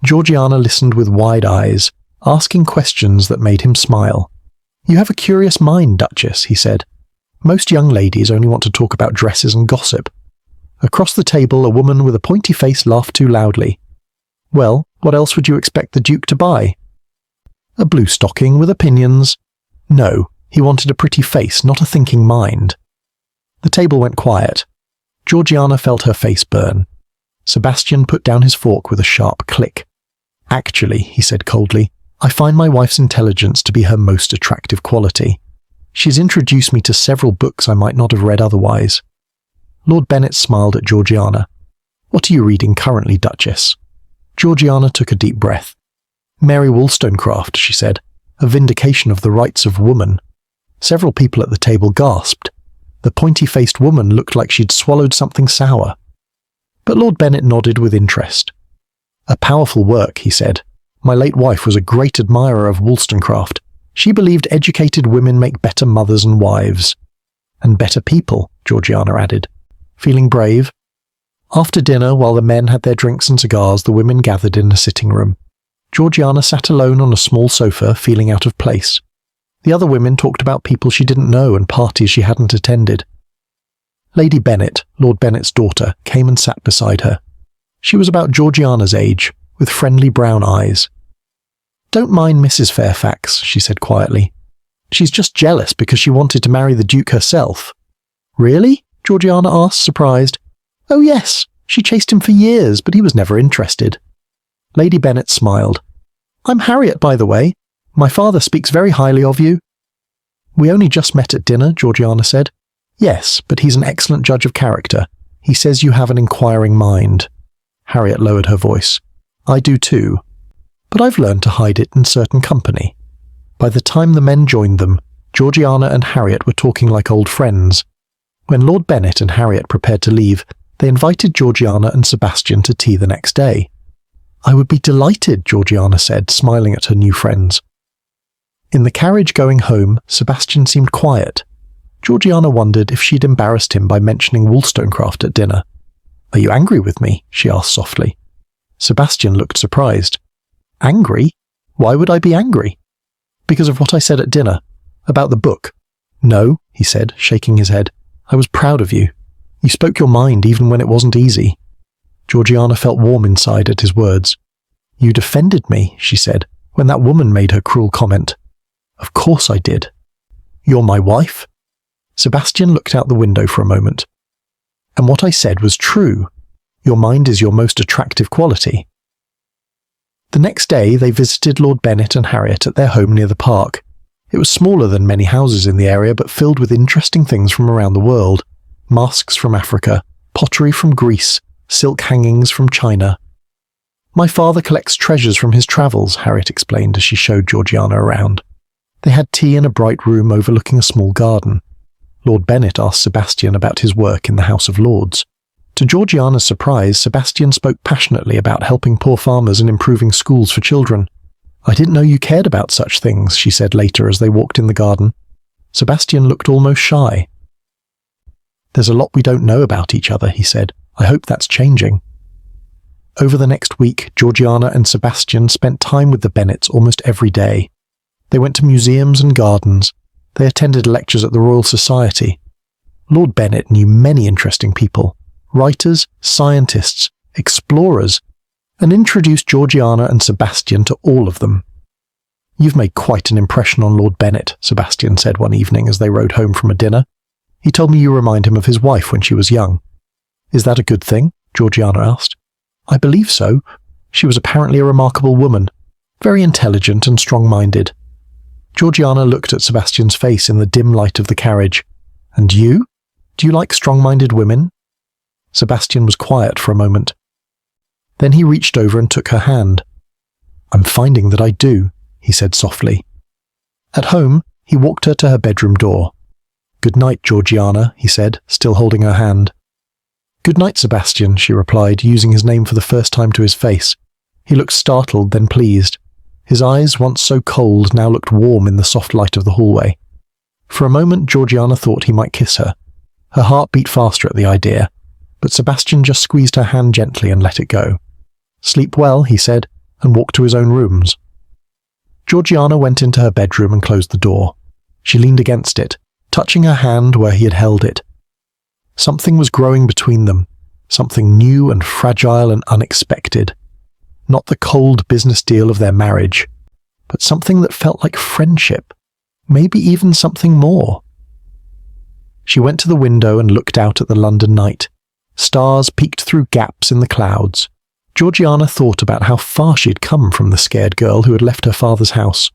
Georgiana listened with wide eyes, asking questions that made him smile. You have a curious mind, Duchess, he said. Most young ladies only want to talk about dresses and gossip. Across the table, a woman with a pointy face laughed too loudly. Well, what else would you expect the Duke to buy? A blue stocking with opinions. No, he wanted a pretty face, not a thinking mind. The table went quiet. Georgiana felt her face burn. Sebastian put down his fork with a sharp click. Actually, he said coldly, I find my wife's intelligence to be her most attractive quality. She's introduced me to several books I might not have read otherwise. Lord Bennet smiled at Georgiana. What are you reading currently, Duchess? Georgiana took a deep breath. Mary Wollstonecraft, she said. a vindication of the rights of woman. Several people at the table gasped. The pointy-faced woman looked like she'd swallowed something sour. But Lord Bennet nodded with interest. "A powerful work," he said. "My late wife was a great admirer of Wollstonecraft. She believed educated women make better mothers and wives." "And better people," Georgiana added. "Feeling brave?" After dinner, while the men had their drinks and cigars, the women gathered in the sitting room. Georgiana sat alone on a small sofa, feeling out of place. The other women talked about people she didn't know and parties she hadn't attended. Lady Bennet, Lord Bennet's daughter, came and sat beside her. She was about Georgiana's age, with friendly brown eyes. "Don't mind Mrs. Fairfax," she said quietly. "She's just jealous because she wanted to marry the Duke herself." "Really?" Georgiana asked, surprised. "Oh yes, she chased him for years, but he was never interested." Lady Bennet smiled. "I'm Harriet, by the way. My father speaks very highly of you." "We only just met at dinner," Georgiana said. "Yes, but he's an excellent judge of character. He says you have an inquiring mind." Harriet lowered her voice. "I do too. But I've learned to hide it in certain company." By the time the men joined them, Georgiana and Harriet were talking like old friends. When Lord Bennet and Harriet prepared to leave, they invited Georgiana and Sebastian to tea the next day. "I would be delighted," Georgiana said, smiling at her new friends. In the carriage going home, Sebastian seemed quiet. Georgiana wondered if she'd embarrassed him by mentioning Wollstonecraft at dinner. "Are you angry with me?" she asked softly. Sebastian looked surprised. "Angry? Why would I be angry?" "Because of what I said at dinner. About the book." "No," he said, shaking his head. "I was proud of you. You spoke your mind even when it wasn't easy." Georgiana felt warm inside at his words. "You defended me," she said, "when that woman made her cruel comment." "Of course I did." "You're my wife?" Sebastian looked out the window for a moment. "And what I said was true. Your mind is your most attractive quality." The next day they visited Lord Bennet and Harriet at their home near the park. It was smaller than many houses in the area, but filled with interesting things from around the world. Masks from Africa, pottery from Greece, silk hangings from China. "My father collects treasures from his travels," Harriet explained as she showed Georgiana around. They had tea in a bright room overlooking a small garden. Lord Bennet asked Sebastian about his work in the House of Lords. To Georgiana's surprise, Sebastian spoke passionately about helping poor farmers and improving schools for children. "I didn't know you cared about such things," she said later as they walked in the garden. Sebastian looked almost shy. "There's a lot we don't know about each other," he said. "I hope that's changing." Over the next week, Georgiana and Sebastian spent time with the Bennets almost every day. They went to museums and gardens. They attended lectures at the Royal Society. Lord Bennet knew many interesting people, writers, scientists, explorers, and introduced Georgiana and Sebastian to all of them. "You've made quite an impression on Lord Bennet," Sebastian said one evening as they rode home from a dinner. "He told me you remind him of his wife when she was young." "Is that a good thing?" Georgiana asked. "I believe so. She was apparently a remarkable woman, very intelligent and strong-minded." Georgiana looked at Sebastian's face in the dim light of the carriage. "And you? Do you like strong-minded women?" Sebastian was quiet for a moment. Then he reached over and took her hand. "I'm finding that I do," he said softly. At home, he walked her to her bedroom door. "Good night, Georgiana," he said, still holding her hand. "Good night, Sebastian," she replied, using his name for the first time to his face. He looked startled, then pleased. His eyes, once so cold, now looked warm in the soft light of the hallway. For a moment, Georgiana thought he might kiss her. Her heart beat faster at the idea, but Sebastian just squeezed her hand gently and let it go. "Sleep well," he said, and walked to his own rooms. Georgiana went into her bedroom and closed the door. She leaned against it, touching her hand where he had held it. Something was growing between them, something new and fragile and unexpected. Not the cold business deal of their marriage, but something that felt like friendship, maybe even something more. She went to the window and looked out at the London night. Stars peeked through gaps in the clouds. Georgiana thought about how far she'd come from the scared girl who had left her father's house.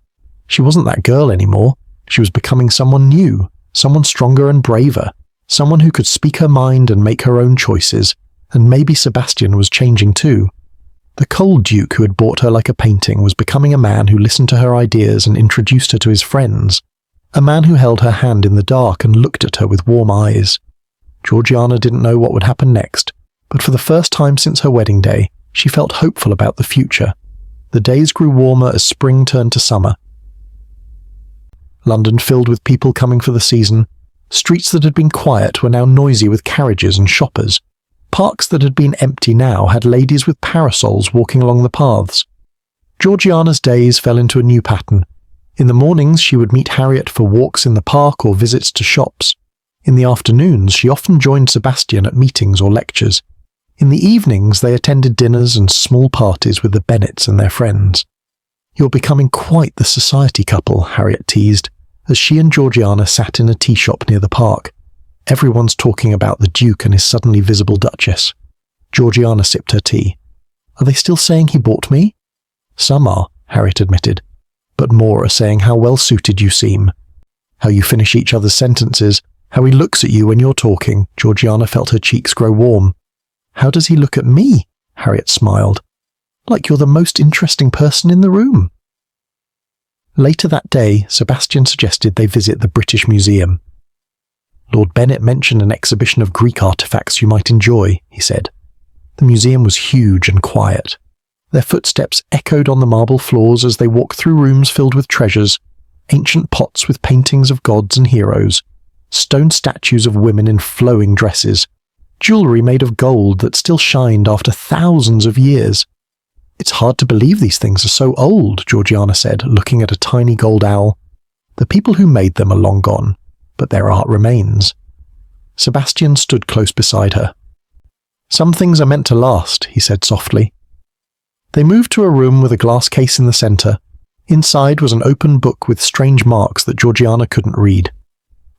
She wasn't that girl anymore. She was becoming someone new, someone stronger and braver, someone who could speak her mind and make her own choices, and maybe Sebastian was changing too. The cold Duke who had bought her like a painting was becoming a man who listened to her ideas and introduced her to his friends, a man who held her hand in the dark and looked at her with warm eyes. Georgiana didn't know what would happen next, but for the first time since her wedding day, she felt hopeful about the future. The days grew warmer as spring turned to summer. London filled with people coming for the season. Streets that had been quiet were now noisy with carriages and shoppers. Parks that had been empty now had ladies with parasols walking along the paths. Georgiana's days fell into a new pattern. In the mornings she would meet Harriet for walks in the park or visits to shops. In the afternoons she often joined Sebastian at meetings or lectures. In the evenings they attended dinners and small parties with the Bennets and their friends. "You're becoming quite the society couple," Harriet teased, as she and Georgiana sat in a tea shop near the park. "Everyone's talking about the Duke and his suddenly visible Duchess." Georgiana sipped her tea. "Are they still saying he bought me?" "Some are," Harriet admitted, "but more are saying how well suited you seem. How you finish each other's sentences, how he looks at you when you're talking." Georgiana felt her cheeks grow warm. "How does he look at me?" Harriet smiled. "Like you're the most interesting person in the room." Later that day, Sebastian suggested they visit the British Museum. "Lord Bennet mentioned an exhibition of Greek artefacts you might enjoy," he said. The museum was huge and quiet. Their footsteps echoed on the marble floors as they walked through rooms filled with treasures, ancient pots with paintings of gods and heroes, stone statues of women in flowing dresses, jewellery made of gold that still shined after thousands of years. "It's hard to believe these things are so old," Georgiana said, looking at a tiny gold owl. "The people who made them are long gone, but their art remains." Sebastian stood close beside her. "Some things are meant to last," he said softly. They moved to a room with a glass case in the centre. Inside was an open book with strange marks that Georgiana couldn't read.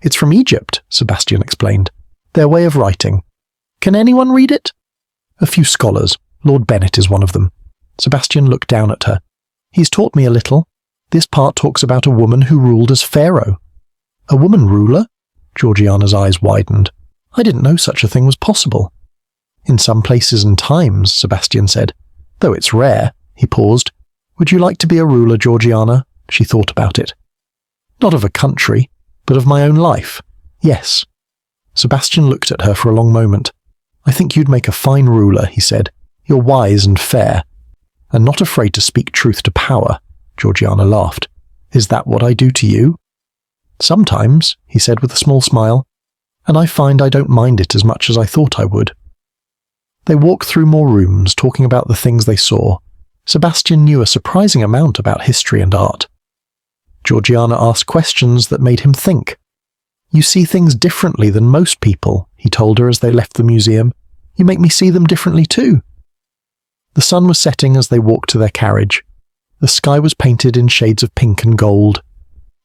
"It's from Egypt," Sebastian explained. "Their way of writing. Can anyone read it?" "A few scholars. Lord Bennet is one of them." Sebastian looked down at her. "He's taught me a little. This part talks about a woman who ruled as pharaoh." "A woman ruler?" Georgiana's eyes widened. "I didn't know such a thing was possible." "In some places and times," Sebastian said. "Though it's rare." He paused. "Would you like to be a ruler, Georgiana?" She thought about it. "Not of a country, but of my own life. Yes." Sebastian looked at her for a long moment. "I think you'd make a fine ruler," he said. "You're wise and fair, and not afraid to speak truth to power." Georgiana laughed. "Is that what I do to you?" "Sometimes," he said with a small smile, "and I find I don't mind it as much as I thought I would." They walked through more rooms, talking about the things they saw. Sebastian knew a surprising amount about history and art. Georgiana asked questions that made him think. "You see things differently than most people," he told her as they left the museum. "You make me see them differently too." The sun was setting as they walked to their carriage. The sky was painted in shades of pink and gold.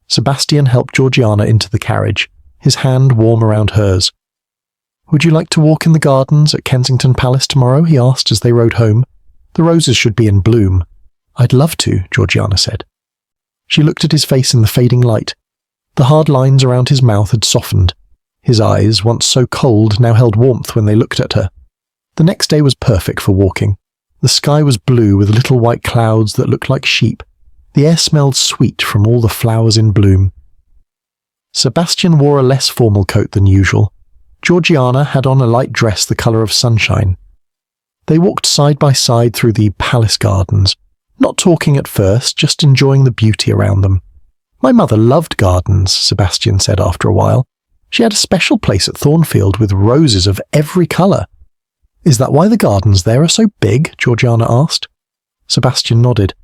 Sebastian helped Georgiana into the carriage, his hand warm around hers. "Would you like to walk in the gardens at Kensington Palace tomorrow?" he asked as they rode home. "The roses should be in bloom." "I'd love to," Georgiana said. She looked at his face in the fading light. The hard lines around his mouth had softened. His eyes, once so cold, now held warmth when they looked at her. The next day was perfect for walking. The sky was blue with little white clouds that looked like sheep. The air smelled sweet from all the flowers in bloom. Sebastian wore a less formal coat than usual. Georgiana had on a light dress the colour of sunshine. They walked side by side through the palace gardens, not talking at first, just enjoying the beauty around them. "My mother loved gardens," Sebastian said after a while. "She had a special place at Thornfield with roses of every colour." "Is that why the gardens there are so big?" Georgiana asked. Sebastian nodded.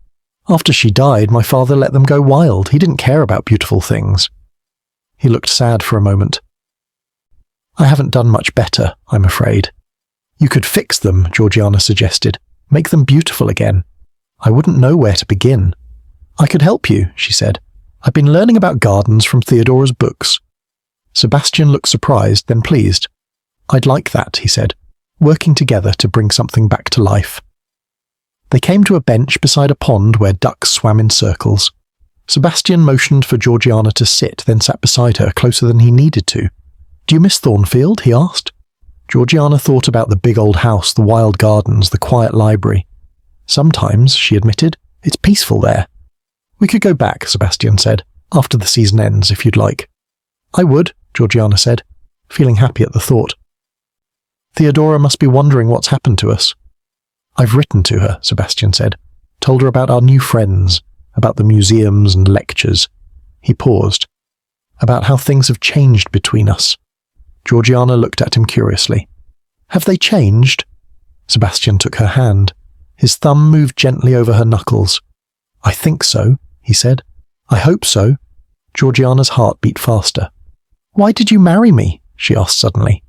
"After she died, my father let them go wild. He didn't care about beautiful things." He looked sad for a moment. "I haven't done much better, I'm afraid." "You could fix them," Georgiana suggested. "Make them beautiful again." "I wouldn't know where to begin." "I could help you," she said. "I've been learning about gardens from Theodora's books." Sebastian looked surprised, then pleased. "I'd like that," he said, working together to bring something back to life. They came to a bench beside a pond where ducks swam in circles. Sebastian motioned for Georgiana to sit, then sat beside her, closer than he needed to. "Do you miss Thornfield?" he asked. Georgiana thought about the big old house, the wild gardens, the quiet library. Sometimes, she admitted, it's peaceful there. We could go back, Sebastian said, after the season ends, if you'd like. I would, Georgiana said, feeling happy at the thought. Theodora must be wondering what's happened to us. I've written to her, Sebastian said, told her about our new friends, about the museums and lectures. He paused. About how things have changed between us. Georgiana looked at him curiously. Have they changed? Sebastian took her hand. His thumb moved gently over her knuckles. I think so, he said. I hope so. Georgiana's heart beat faster. Why did you marry me? She asked suddenly.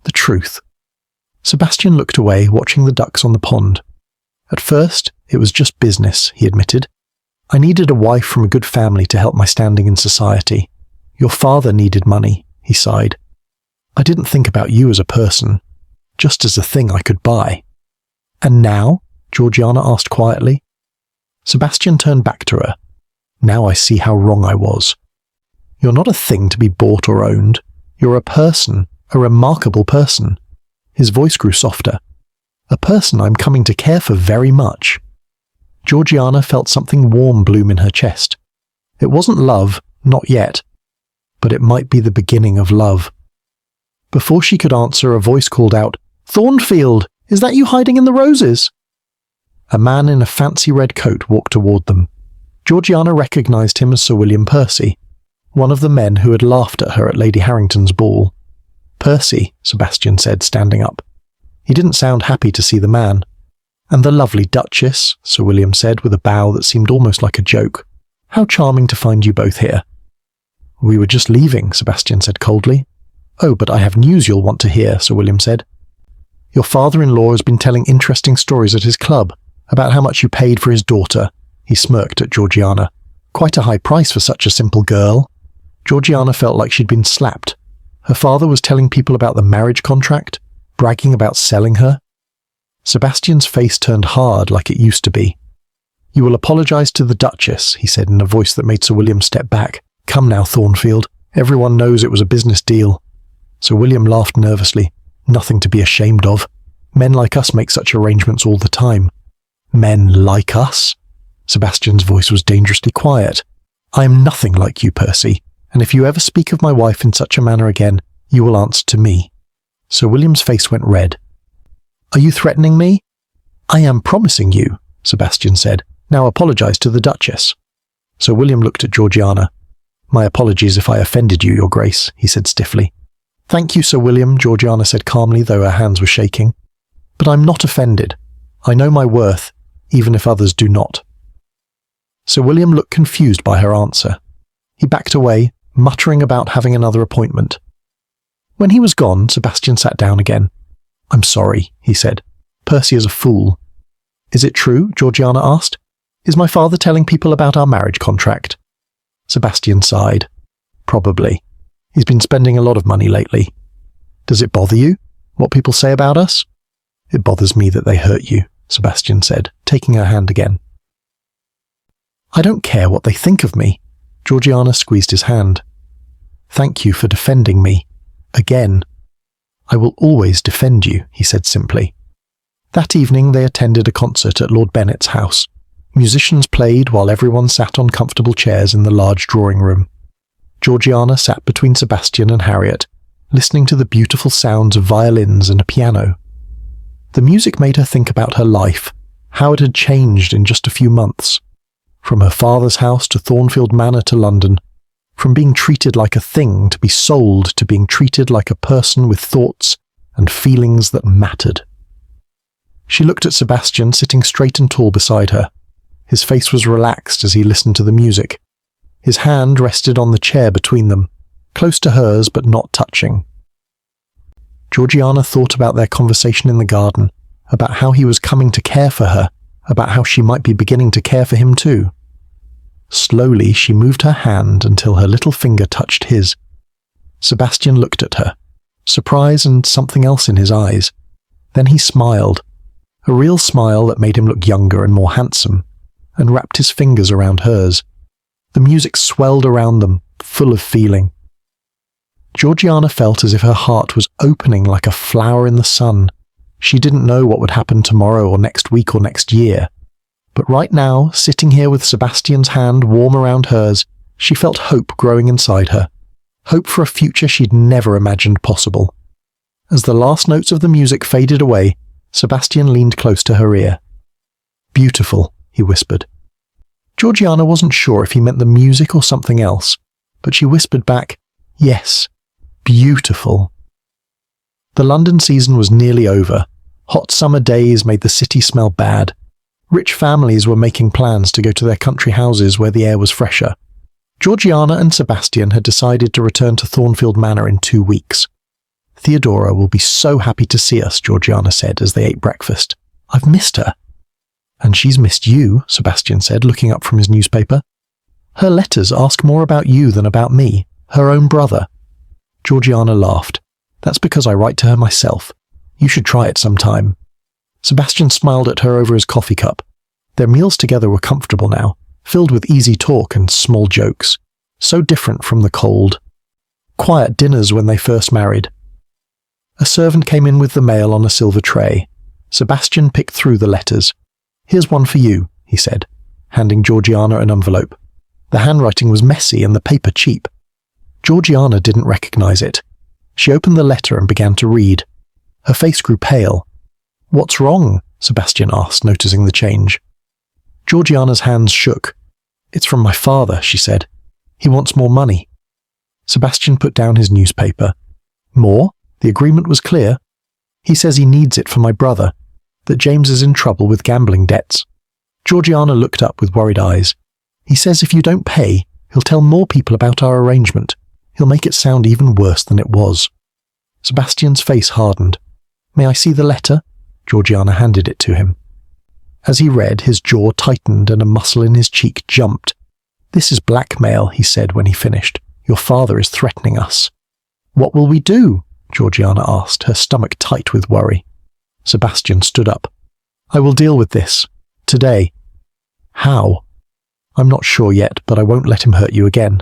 The truth. Sebastian looked away, watching the ducks on the pond. At first, it was just business, he admitted. I needed a wife from a good family to help my standing in society. Your father needed money, he sighed. I didn't think about you as a person, just as a thing I could buy. And now? Georgiana asked quietly. Sebastian turned back to her. Now I see how wrong I was. You're not a thing to be bought or owned. You're a person, a remarkable person. His voice grew softer. A person I'm coming to care for very much. Georgiana felt something warm bloom in her chest. It wasn't love, not yet, but it might be the beginning of love. Before she could answer, a voice called out, Thornfield, is that you hiding in the roses? A man in a fancy red coat walked toward them. Georgiana recognized him as Sir William Percy, one of the men who had laughed at her at Lady Harrington's ball. Percy, Sebastian said, standing up. He didn't sound happy to see the man. And the lovely Duchess, Sir William said with a bow that seemed almost like a joke. How charming to find you both here. We were just leaving, Sebastian said coldly. Oh, but I have news you'll want to hear, Sir William said. Your father-in-law has been telling interesting stories at his club about how much you paid for his daughter. He smirked at Georgiana. Quite a high price for such a simple girl. Georgiana felt like she'd been slapped. Her father was telling people about the marriage contract, bragging about selling her. Sebastian's face turned hard like it used to be. You will apologize to the Duchess, he said in a voice that made Sir William step back. Come now, Thornfield. Everyone knows it was a business deal. Sir William laughed nervously. Nothing to be ashamed of. Men like us make such arrangements all the time. Men like us? Sebastian's voice was dangerously quiet. I am nothing like you, Percy, and if you ever speak of my wife in such a manner again, you will answer to me. Sir William's face went red. Are you threatening me? I am promising you, Sebastian said. Now apologize to the Duchess. Sir William looked at Georgiana. My apologies if I offended you, Your Grace, he said stiffly. Thank you, Sir William, Georgiana said calmly, though her hands were shaking. But I'm not offended. I know my worth, even if others do not. Sir William looked confused by her answer. He backed away, muttering about having another appointment. When he was gone, Sebastian sat down again. I'm sorry, he said. Percy is a fool. Is it true? Georgiana asked. Is my father telling people about our marriage contract? Sebastian sighed. Probably. He's been spending a lot of money lately. Does it bother you, what people say about us? It bothers me that they hurt you, Sebastian said, taking her hand again. I don't care what they think of me. Georgiana squeezed his hand. Thank you for defending me. Again. I will always defend you, he said simply. That evening they attended a concert at Lord Bennet's house. Musicians played while everyone sat on comfortable chairs in the large drawing room. Georgiana sat between Sebastian and Harriet, listening to the beautiful sounds of violins and a piano. The music made her think about her life, how it had changed in just a few months. From her father's house to Thornfield Manor to London, from being treated like a thing to be sold to being treated like a person with thoughts and feelings that mattered. She looked at Sebastian sitting straight and tall beside her. His face was relaxed as he listened to the music. His hand rested on the chair between them, close to hers but not touching. Georgiana thought about their conversation in the garden, about how he was coming to care for her, about how she might be beginning to care for him too. Slowly she moved her hand until her little finger touched his. Sebastian looked at her, surprise and something else in his eyes. Then he smiled, a real smile that made him look younger and more handsome, and wrapped his fingers around hers. The music swelled around them, full of feeling. Georgiana felt as if her heart was opening like a flower in the sun. She didn't know what would happen tomorrow or next week or next year, But right now, sitting here with Sebastian's hand warm around hers, she felt hope growing inside her. Hope for a future she'd never imagined possible. As the last notes of the music faded away, Sebastian leaned close to her ear. "Beautiful," he whispered. Georgiana wasn't sure if he meant the music or something else, but she whispered back, "Yes, beautiful." The London season was nearly over. Hot summer days made the city smell bad. Rich families were making plans to go to their country houses where the air was fresher. Georgiana and Sebastian had decided to return to Thornfield Manor in 2 weeks. "Theodora will be so happy to see us," Georgiana said as they ate breakfast. "I've missed her." "And she's missed you," Sebastian said, looking up from his newspaper. "Her letters ask more about you than about me, her own brother." Georgiana laughed. "That's because I write to her myself. You should try it sometime." Sebastian smiled at her over his coffee cup. Their meals together were comfortable now, filled with easy talk and small jokes. So different from the cold, quiet dinners when they first married. A servant came in with the mail on a silver tray. Sebastian picked through the letters. "Here's one for you," he said, handing Georgiana an envelope. The handwriting was messy and the paper cheap. Georgiana didn't recognize it. She opened the letter and began to read. Her face grew pale. "What's wrong?" Sebastian asked, noticing the change. Georgiana's hands shook. "It's from my father," she said. "He wants more money." Sebastian put down his newspaper. "More? The agreement was clear. He says he needs it for my brother, that James is in trouble with gambling debts." Georgiana looked up with worried eyes. "He says if you don't pay, he'll tell more people about our arrangement. He'll make it sound even worse than it was." Sebastian's face hardened. "May I see the letter?" Georgiana handed it to him. As he read, his jaw tightened and a muscle in his cheek jumped. "This is blackmail," he said when he finished. "Your father is threatening us." "What will we do?" Georgiana asked, her stomach tight with worry. Sebastian stood up. "I will deal with this. Today." "How?" "I'm not sure yet, but I won't let him hurt you again."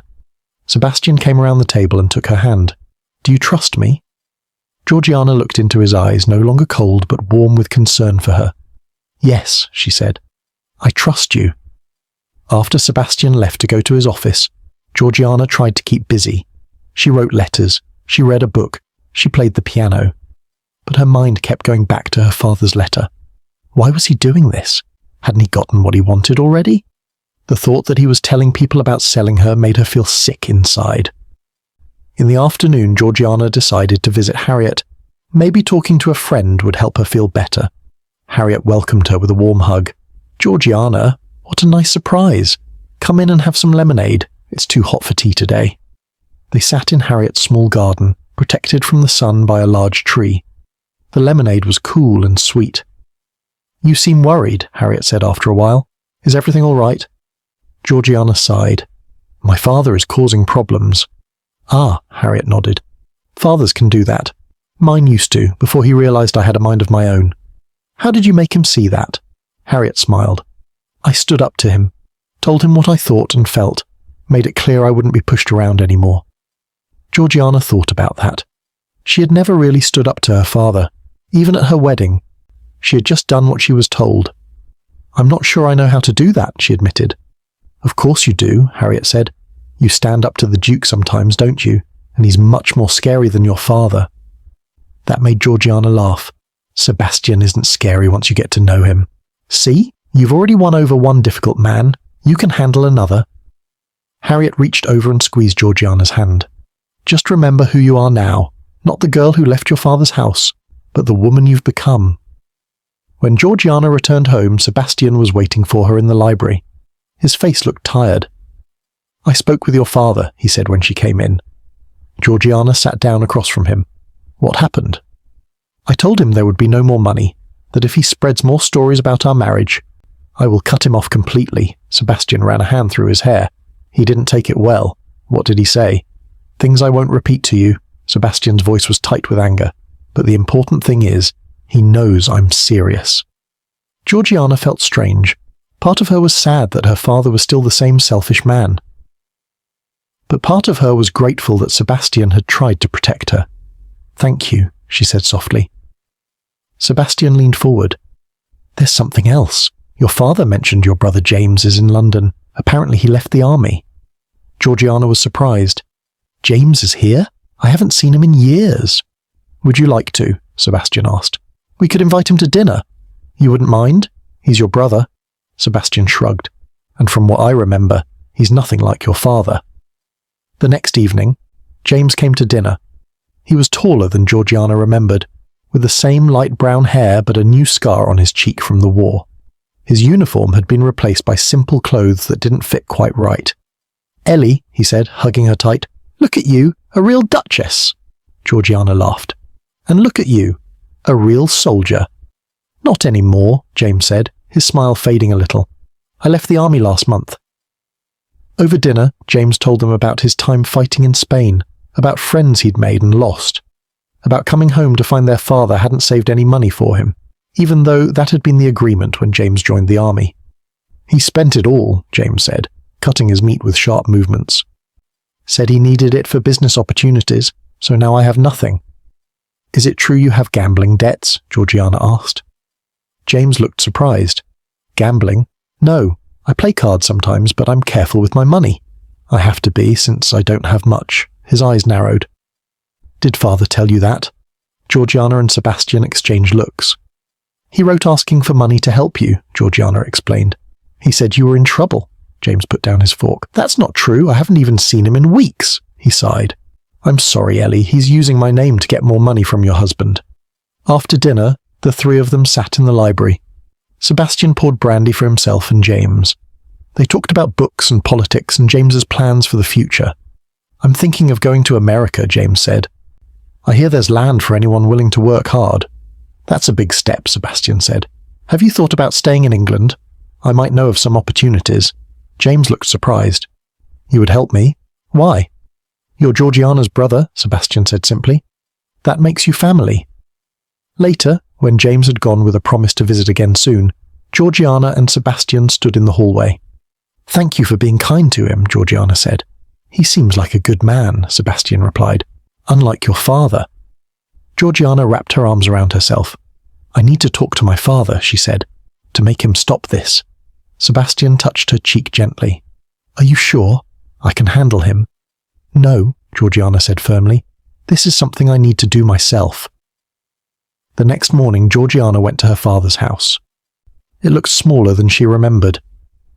Sebastian came around the table and took her hand. "Do you trust me?" Georgiana looked into his eyes, no longer cold but warm with concern for her. "Yes," she said. "I trust you." After Sebastian left to go to his office, Georgiana tried to keep busy. She wrote letters, she read a book, she played the piano. But her mind kept going back to her father's letter. Why was he doing this? Hadn't he gotten what he wanted already? The thought that he was telling people about selling her made her feel sick inside. In the afternoon, Georgiana decided to visit Harriet. Maybe talking to a friend would help her feel better. Harriet welcomed her with a warm hug. "Georgiana, what a nice surprise. Come in and have some lemonade. It's too hot for tea today." They sat in Harriet's small garden, protected from the sun by a large tree. The lemonade was cool and sweet. "You seem worried," Harriet said after a while. "Is everything all right?" Georgiana sighed. "My father is causing problems." "Ah," Harriet nodded. "Fathers can do that. Mine used to, before he realized I had a mind of my own." "How did you make him see that?" Harriet smiled. "I stood up to him, told him what I thought and felt, made it clear I wouldn't be pushed around anymore." Georgiana thought about that. She had never really stood up to her father, even at her wedding. She had just done what she was told. "I'm not sure I know how to do that," she admitted. "Of course you do," Harriet said. "You stand up to the Duke sometimes, don't you? And he's much more scary than your father." That made Georgiana laugh. "Sebastian isn't scary once you get to know him. See? You've already won over one difficult man. You can handle another." Harriet reached over and squeezed Georgiana's hand. "Just remember who you are now, not the girl who left your father's house, but the woman you've become." When Georgiana returned home, Sebastian was waiting for her in the library. His face looked tired. "I spoke with your father," he said when she came in. Georgiana sat down across from him. "What happened?" "I told him there would be no more money, that if he spreads more stories about our marriage, I will cut him off completely." Sebastian ran a hand through his hair. "He didn't take it well." "What did he say?" "Things I won't repeat to you." Sebastian's voice was tight with anger. "But the important thing is, he knows I'm serious." Georgiana felt strange. Part of her was sad that her father was still the same selfish man. But part of her was grateful that Sebastian had tried to protect her. "Thank you," she said softly. Sebastian leaned forward. "There's something else. Your father mentioned your brother James is in London. Apparently he left the army. Georgiana was surprised. James is here? I haven't seen him in years. Would you like to? Sebastian asked. We could invite him to dinner. You wouldn't mind? He's your brother. Sebastian shrugged. And from what I remember, he's nothing like your father. The next evening, James came to dinner. He was taller than Georgiana remembered, with the same light brown hair but a new scar on his cheek from the war. His uniform had been replaced by simple clothes that didn't fit quite right. Ellie, he said, hugging her tight, look at you, a real duchess. Georgiana laughed. And look at you, a real soldier. Not any more, James said, his smile fading a little. I left the army last month. Over dinner, James told them about his time fighting in Spain, about friends he'd made and lost, about coming home to find their father hadn't saved any money for him, even though that had been the agreement when James joined the army. He spent it all, James said, cutting his meat with sharp movements. Said he needed it for business opportunities, so now I have nothing. Is it true you have gambling debts? Georgiana asked. James looked surprised. Gambling? No, I play cards sometimes, but I'm careful with my money. I have to be, since I don't have much. His eyes narrowed. Did father tell you that? Georgiana and Sebastian exchanged looks. He wrote asking for money to help you, Georgiana explained. He said you were in trouble. James put down his fork. That's not true. I haven't even seen him in weeks. He sighed. I'm sorry, Ellie. He's using my name to get more money from your husband. After dinner, the three of them sat in the library. Sebastian poured brandy for himself and James. They talked about books and politics and James's plans for the future. I'm thinking of going to America, James said. I hear there's land for anyone willing to work hard. That's a big step, Sebastian said. Have you thought about staying in England? I might know of some opportunities. James looked surprised. You would help me? Why? You're Georgiana's brother, Sebastian said simply. That makes you family. Later, when James had gone with a promise to visit again soon, Georgiana and Sebastian stood in the hallway. Thank you for being kind to him, Georgiana said. He seems like a good man, Sebastian replied. Unlike your father. Georgiana wrapped her arms around herself. I need to talk to my father, she said, to make him stop this. Sebastian touched her cheek gently. Are you sure? I can handle him. No, Georgiana said firmly. This is something I need to do myself. The next morning, Georgiana went to her father's house. It looked smaller than she remembered.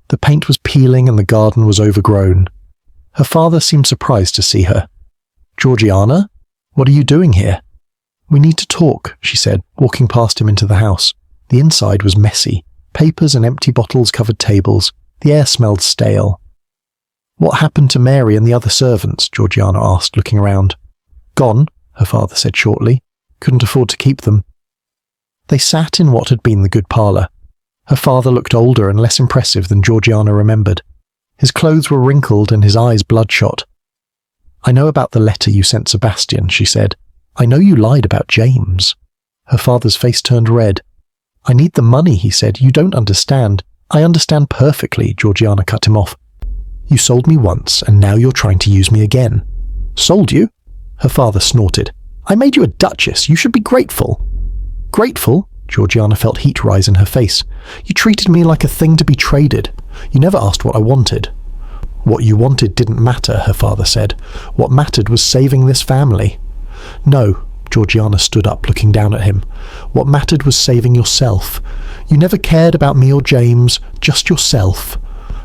The paint was peeling and the garden was overgrown. Her father seemed surprised to see her. Georgiana, what are you doing here? We need to talk, she said, walking past him into the house. The inside was messy. Papers and empty bottles covered tables. The air smelled stale. What happened to Mary and the other servants? Georgiana asked, looking around. Gone, her father said shortly. Couldn't afford to keep them. They sat in what had been the good parlour. Her father looked older and less impressive than Georgiana remembered. His clothes were wrinkled and his eyes bloodshot. I know about the letter you sent Sebastian, she said. I know you lied about James. Her father's face turned red. I need the money, he said. You don't understand. I understand perfectly, Georgiana cut him off. You sold me once, and now you're trying to use me again. Sold you? Her father snorted. I made you a duchess. You should be grateful. Grateful? Georgiana felt heat rise in her face. You treated me like a thing to be traded. You never asked what I wanted. What you wanted didn't matter, her father said. What mattered was saving this family. No, Georgiana stood up, looking down at him. What mattered was saving yourself. You never cared about me or James, just yourself.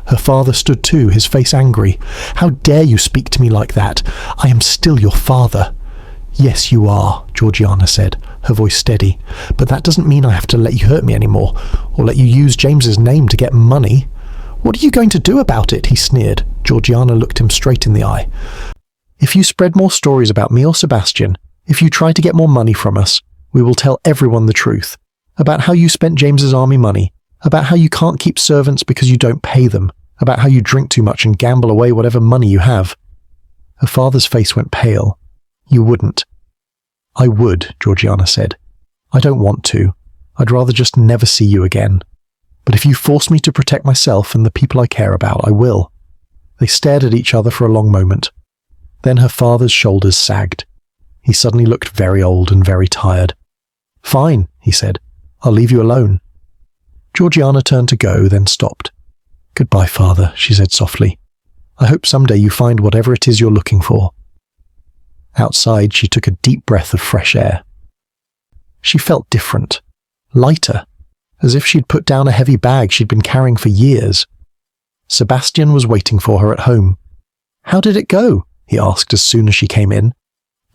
Her father stood too, his face angry. How dare you speak to me like that? I am still your father. Yes, you are, Georgiana said, her voice steady. But that doesn't mean I have to let you hurt me anymore, or let you use James's name to get money. What are you going to do about it? He sneered. Georgiana looked him straight in the eye. If you spread more stories about me or Sebastian, if you try to get more money from us, we will tell everyone the truth. About how you spent James's army money, about how you can't keep servants because you don't pay them, about how you drink too much and gamble away whatever money you have. Her father's face went pale. You wouldn't. I would, Georgiana said. I don't want to. I'd rather just never see you again. But if you force me to protect myself and the people I care about, I will. They stared at each other for a long moment. Then her father's shoulders sagged. He suddenly looked very old and very tired. Fine, he said. I'll leave you alone. Georgiana turned to go, then stopped. "Goodbye, Father," she said softly. "I hope someday you find whatever it is you're looking for." Outside, she took a deep breath of fresh air. She felt different, lighter, as if she'd put down a heavy bag she'd been carrying for years. Sebastian was waiting for her at home. "How did it go?" he asked as soon as she came in.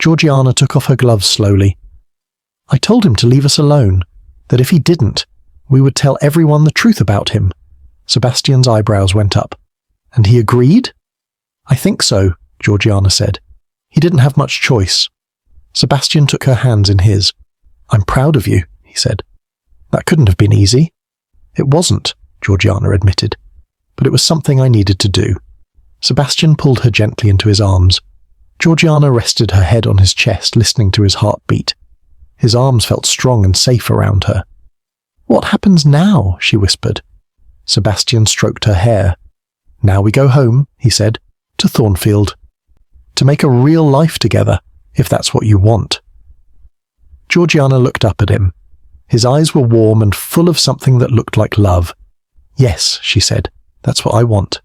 Georgiana took off her gloves slowly. "I told him to leave us alone, that if he didn't, we would tell everyone the truth about him." Sebastian's eyebrows went up. "And he agreed?" "I think so," Georgiana said. "He didn't have much choice." Sebastian took her hands in his. "I'm proud of you," he said. "That couldn't have been easy." "It wasn't," Georgiana admitted, "but it was something I needed to do." Sebastian pulled her gently into his arms. Georgiana rested her head on his chest, listening to his heartbeat. His arms felt strong and safe around her. "What happens now?" she whispered. Sebastian stroked her hair. "Now we go home," he said, "to Thornfield. To make a real life together, if that's what you want." Georgiana looked up at him. His eyes were warm and full of something that looked like love. "Yes," she said, "that's what I want."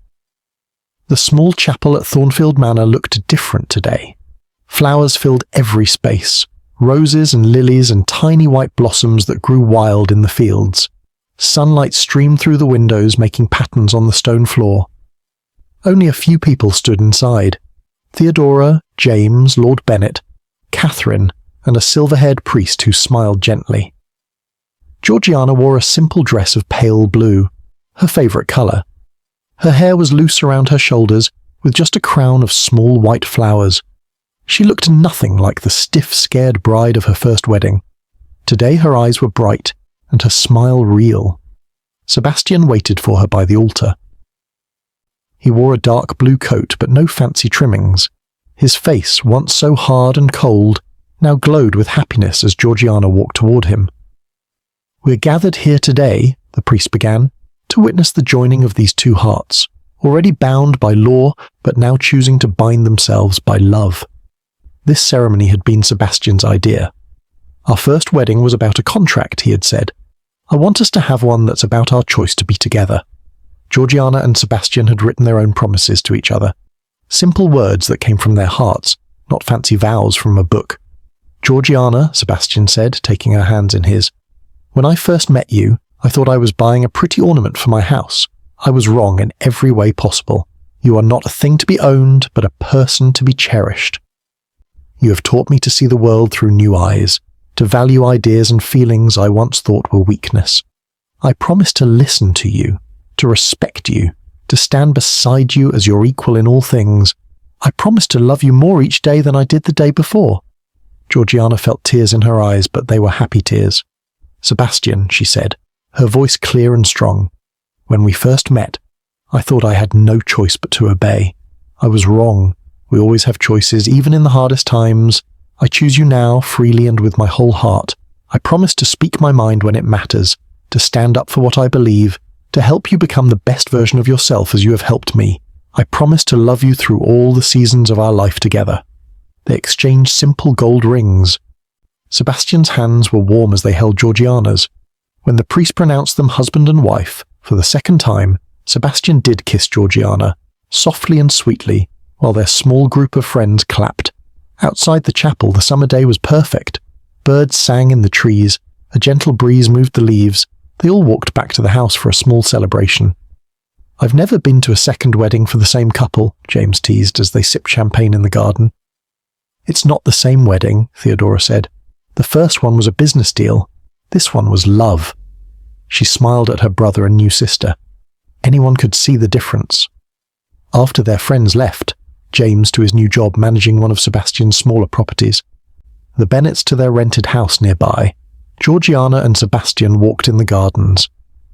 The small chapel at Thornfield Manor looked different today. Flowers filled every space, roses and lilies and tiny white blossoms that grew wild in the fields. Sunlight streamed through the windows, making patterns on the stone floor. Only a few people stood inside. Theodora, James, Lord Bennet, Catherine, and a silver-haired priest who smiled gently. Georgiana wore a simple dress of pale blue, her favourite colour. Her hair was loose around her shoulders, with just a crown of small white flowers. She looked nothing like the stiff, scared bride of her first wedding. Today her eyes were bright, and her smile real. Sebastian waited for her by the altar. He wore a dark blue coat, but no fancy trimmings. His face, once so hard and cold, now glowed with happiness as Georgiana walked toward him. "We're gathered here today," the priest began, "to witness the joining of these two hearts, already bound by law, but now choosing to bind themselves by love." This ceremony had been Sebastian's idea. "Our first wedding was about a contract," he had said. "I want us to have one that's about our choice to be together." Georgiana and Sebastian had written their own promises to each other. Simple words that came from their hearts, not fancy vows from a book. "Georgiana," Sebastian said, taking her hands in his, "when I first met you, I thought I was buying a pretty ornament for my house. I was wrong in every way possible. You are not a thing to be owned, but a person to be cherished. You have taught me to see the world through new eyes, to value ideas and feelings I once thought were weakness. I promise to listen to you, to respect you, to stand beside you as your equal in all things. I promise to love you more each day than I did the day before." Georgiana felt tears in her eyes, but they were happy tears. "Sebastian," she said, her voice clear and strong, "when we first met, I thought I had no choice but to obey. I was wrong. We always have choices, even in the hardest times. I choose you now, freely and with my whole heart. I promise to speak my mind when it matters, to stand up for what I believe, to help you become the best version of yourself as you have helped me. I promise to love you through all the seasons of our life together." They exchanged simple gold rings. Sebastian's hands were warm as they held Georgiana's. When the priest pronounced them husband and wife, for the second time, Sebastian did kiss Georgiana, softly and sweetly, while their small group of friends clapped. Outside the chapel, the summer day was perfect. Birds sang in the trees, a gentle breeze moved the leaves. They all walked back to the house for a small celebration. "I've never been to a second wedding for the same couple," James teased as they sipped champagne in the garden. "It's not the same wedding," Theodora said. "The first one was a business deal. This one was love." She smiled at her brother and new sister. Anyone could see the difference. After their friends left, James to his new job managing one of Sebastian's smaller properties, the Bennets to their rented house nearby, Georgiana and Sebastian walked in the gardens.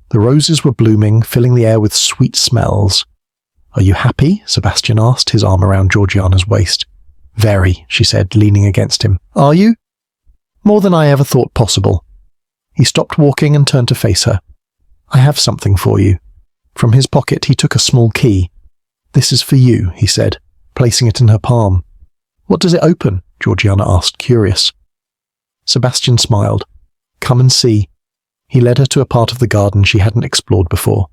The roses were blooming, filling the air with sweet smells. "Are you happy?" Sebastian asked, his arm around Georgiana's waist. "Very," she said, leaning against him. "Are you?" "More than I ever thought possible." He stopped walking and turned to face her. "I have something for you." From his pocket he took a small key. "This is for you," he said, placing it in her palm. "What does it open?" Georgiana asked, curious. Sebastian smiled. "Come and see." He led her to a part of the garden she hadn't explored before.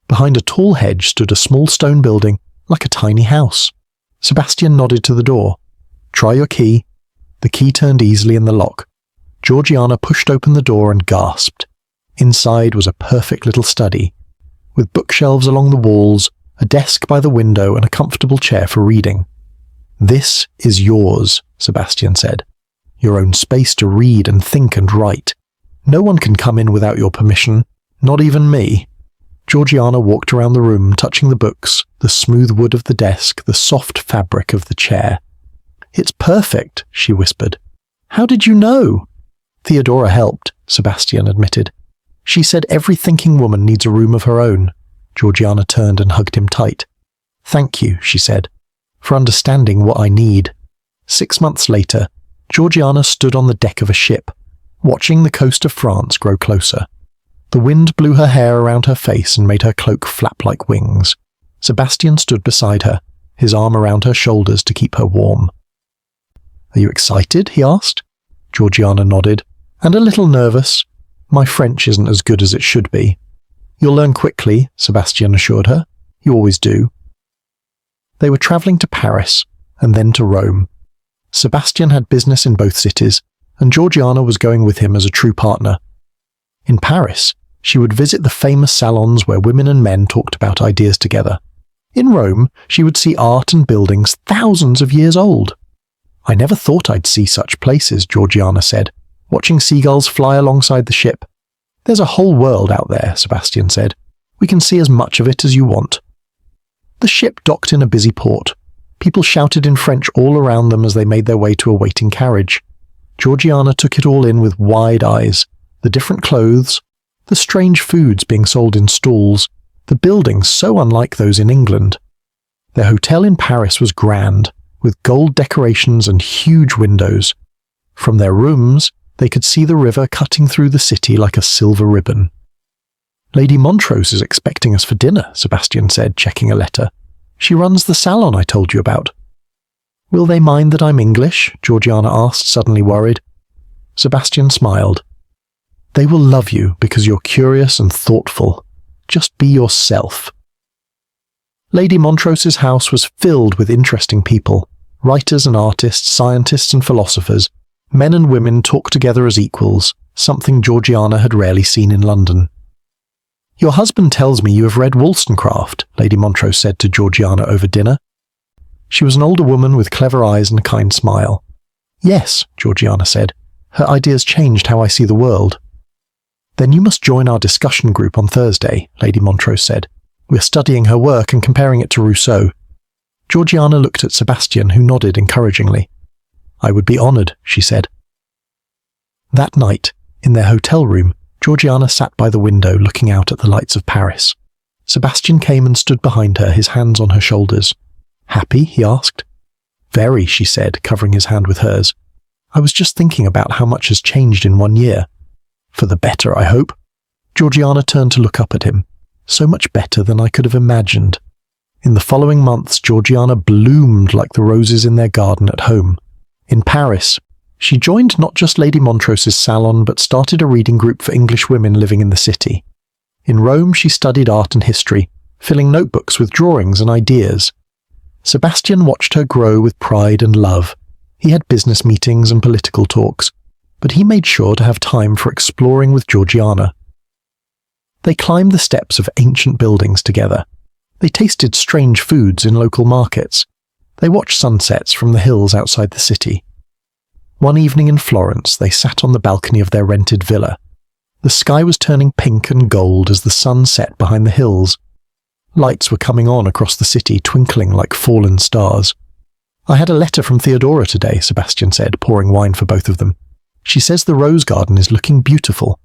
Behind a tall hedge stood a small stone building, like a tiny house. Sebastian nodded to the door. "Try your key." The key turned easily in the lock. Georgiana pushed open the door and gasped. Inside was a perfect little study, with bookshelves along the walls, a desk by the window, and a comfortable chair for reading. "This is yours," Sebastian said. "Your own space to read and think and write. No one can come in without your permission, not even me." Georgiana walked around the room, touching the books, the smooth wood of the desk, the soft fabric of the chair. "It's perfect," she whispered. "How did you know?" "Theodora helped," Sebastian admitted. "She said every thinking woman needs a room of her own." Georgiana turned and hugged him tight. "Thank you," she said, "for understanding what I need." 6 months later, Georgiana stood on the deck of a ship, watching the coast of France grow closer. The wind blew her hair around her face and made her cloak flap like wings. Sebastian stood beside her, his arm around her shoulders to keep her warm. "Are you excited?" he asked. Georgiana nodded, and a little nervous. "My French isn't as good as it should be." "You'll learn quickly," Sebastian assured her. "You always do." They were travelling to Paris, and then to Rome. Sebastian had business in both cities, and Georgiana was going with him as a true partner. In Paris, she would visit the famous salons where women and men talked about ideas together. In Rome, she would see art and buildings thousands of years old. "I never thought I'd see such places," Georgiana said, watching seagulls fly alongside the ship. "There's a whole world out there," Sebastian said. "We can see as much of it as you want." The ship docked in a busy port. People shouted in French all around them as they made their way to a waiting carriage. Georgiana took it all in with wide eyes. The different clothes, the strange foods being sold in stalls, the buildings so unlike those in England. Their hotel in Paris was grand, with gold decorations and huge windows. From their rooms, they could see the river cutting through the city like a silver ribbon. "Lady Montrose is expecting us for dinner," Sebastian said, checking a letter. "She runs the salon I told you about." "Will they mind that I'm English?" Georgiana asked, suddenly worried. Sebastian smiled. "They will love you because you're curious and thoughtful. Just be yourself." Lady Montrose's house was filled with interesting people. Writers and artists, scientists and philosophers. Men and women talked together as equals, something Georgiana had rarely seen in London. "Your husband tells me you have read Wollstonecraft," Lady Montrose said to Georgiana over dinner. She was an older woman with clever eyes and a kind smile. "Yes," Georgiana said. "Her ideas changed how I see the world." "Then you must join our discussion group on Thursday," Lady Montrose said. "We're studying her work and comparing it to Rousseau." Georgiana looked at Sebastian, who nodded encouragingly. "I would be honoured," she said. That night, in their hotel room, Georgiana sat by the window looking out at the lights of Paris. Sebastian came and stood behind her, his hands on her shoulders. "Happy?" he asked. "Very," she said, covering his hand with hers. "I was just thinking about how much has changed in 1 year. For the better, I hope." Georgiana turned to look up at him. "So much better than I could have imagined." In the following months, Georgiana bloomed like the roses in their garden at home. In Paris, she joined not just Lady Montrose's salon, but started a reading group for English women living in the city. In Rome, she studied art and history, filling notebooks with drawings and ideas. Sebastian watched her grow with pride and love. He had business meetings and political talks, but he made sure to have time for exploring with Georgiana. They climbed the steps of ancient buildings together. They tasted strange foods in local markets. They watched sunsets from the hills outside the city. One evening in Florence, they sat on the balcony of their rented villa. The sky was turning pink and gold as the sun set behind the hills. Lights were coming on across the city, twinkling like fallen stars. "I had a letter from Theodora today," Sebastian said, pouring wine for both of them. "She says the rose garden is looking beautiful.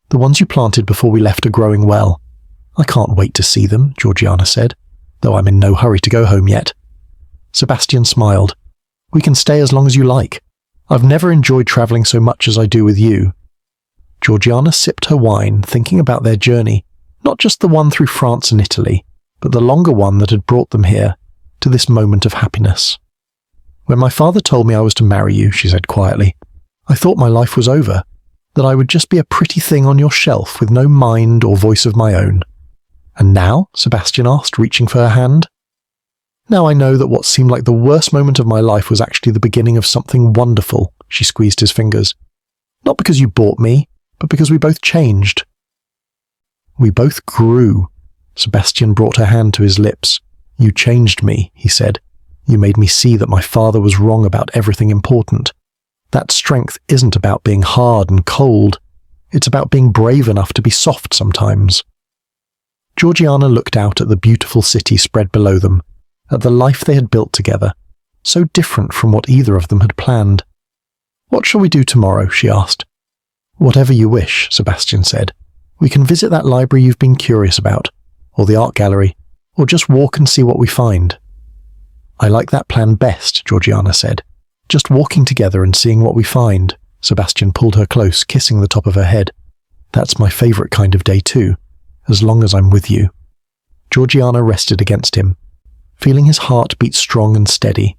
The ones you planted before we left are growing well." "I can't wait to see them," Georgiana said, "though I'm in no hurry to go home yet." Sebastian smiled. "We can stay as long as you like. I've never enjoyed travelling so much as I do with you." Georgiana sipped her wine, thinking about their journey, not just the one through France and Italy, but the longer one that had brought them here, to this moment of happiness. "When my father told me I was to marry you," she said quietly, "I thought my life was over. that I would just be a pretty thing on your shelf with no mind or voice of my own. And now? Sebastian asked, reaching for her hand. Now I know that what seemed like the worst moment of my life was actually the beginning of something wonderful, she squeezed his fingers. Not because you bought me, but because we both changed. We both grew. Sebastian brought her hand to his lips. You changed me, he said. You made me see that my father was wrong about everything important. That strength isn't about being hard and cold. It's about being brave enough to be soft sometimes. Georgiana looked out at the beautiful city spread below them, at the life they had built together, so different from what either of them had planned. What shall we do tomorrow? She asked. Whatever you wish, Sebastian said. We can visit that library you've been curious about, or the art gallery, or just walk and see what we find. I like that plan best, Georgiana said. Just walking together and seeing what we find. Sebastian pulled her close, kissing the top of her head. That's my favourite kind of day too, as long as I'm with you. Georgiana rested against him, feeling his heart beat strong and steady.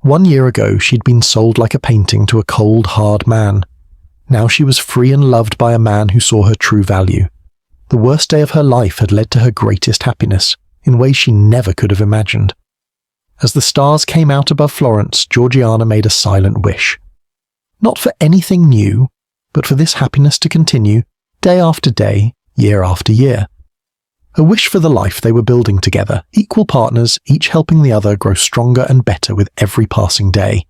1 year ago she'd been sold like a painting to a cold, hard man. Now she was free and loved by a man who saw her true value. The worst day of her life had led to her greatest happiness, in ways she never could have imagined. As the stars came out above Florence, Georgiana made a silent wish. Not for anything new, but for this happiness to continue, day after day, year after year. A wish for the life they were building together, equal partners, each helping the other grow stronger and better with every passing day.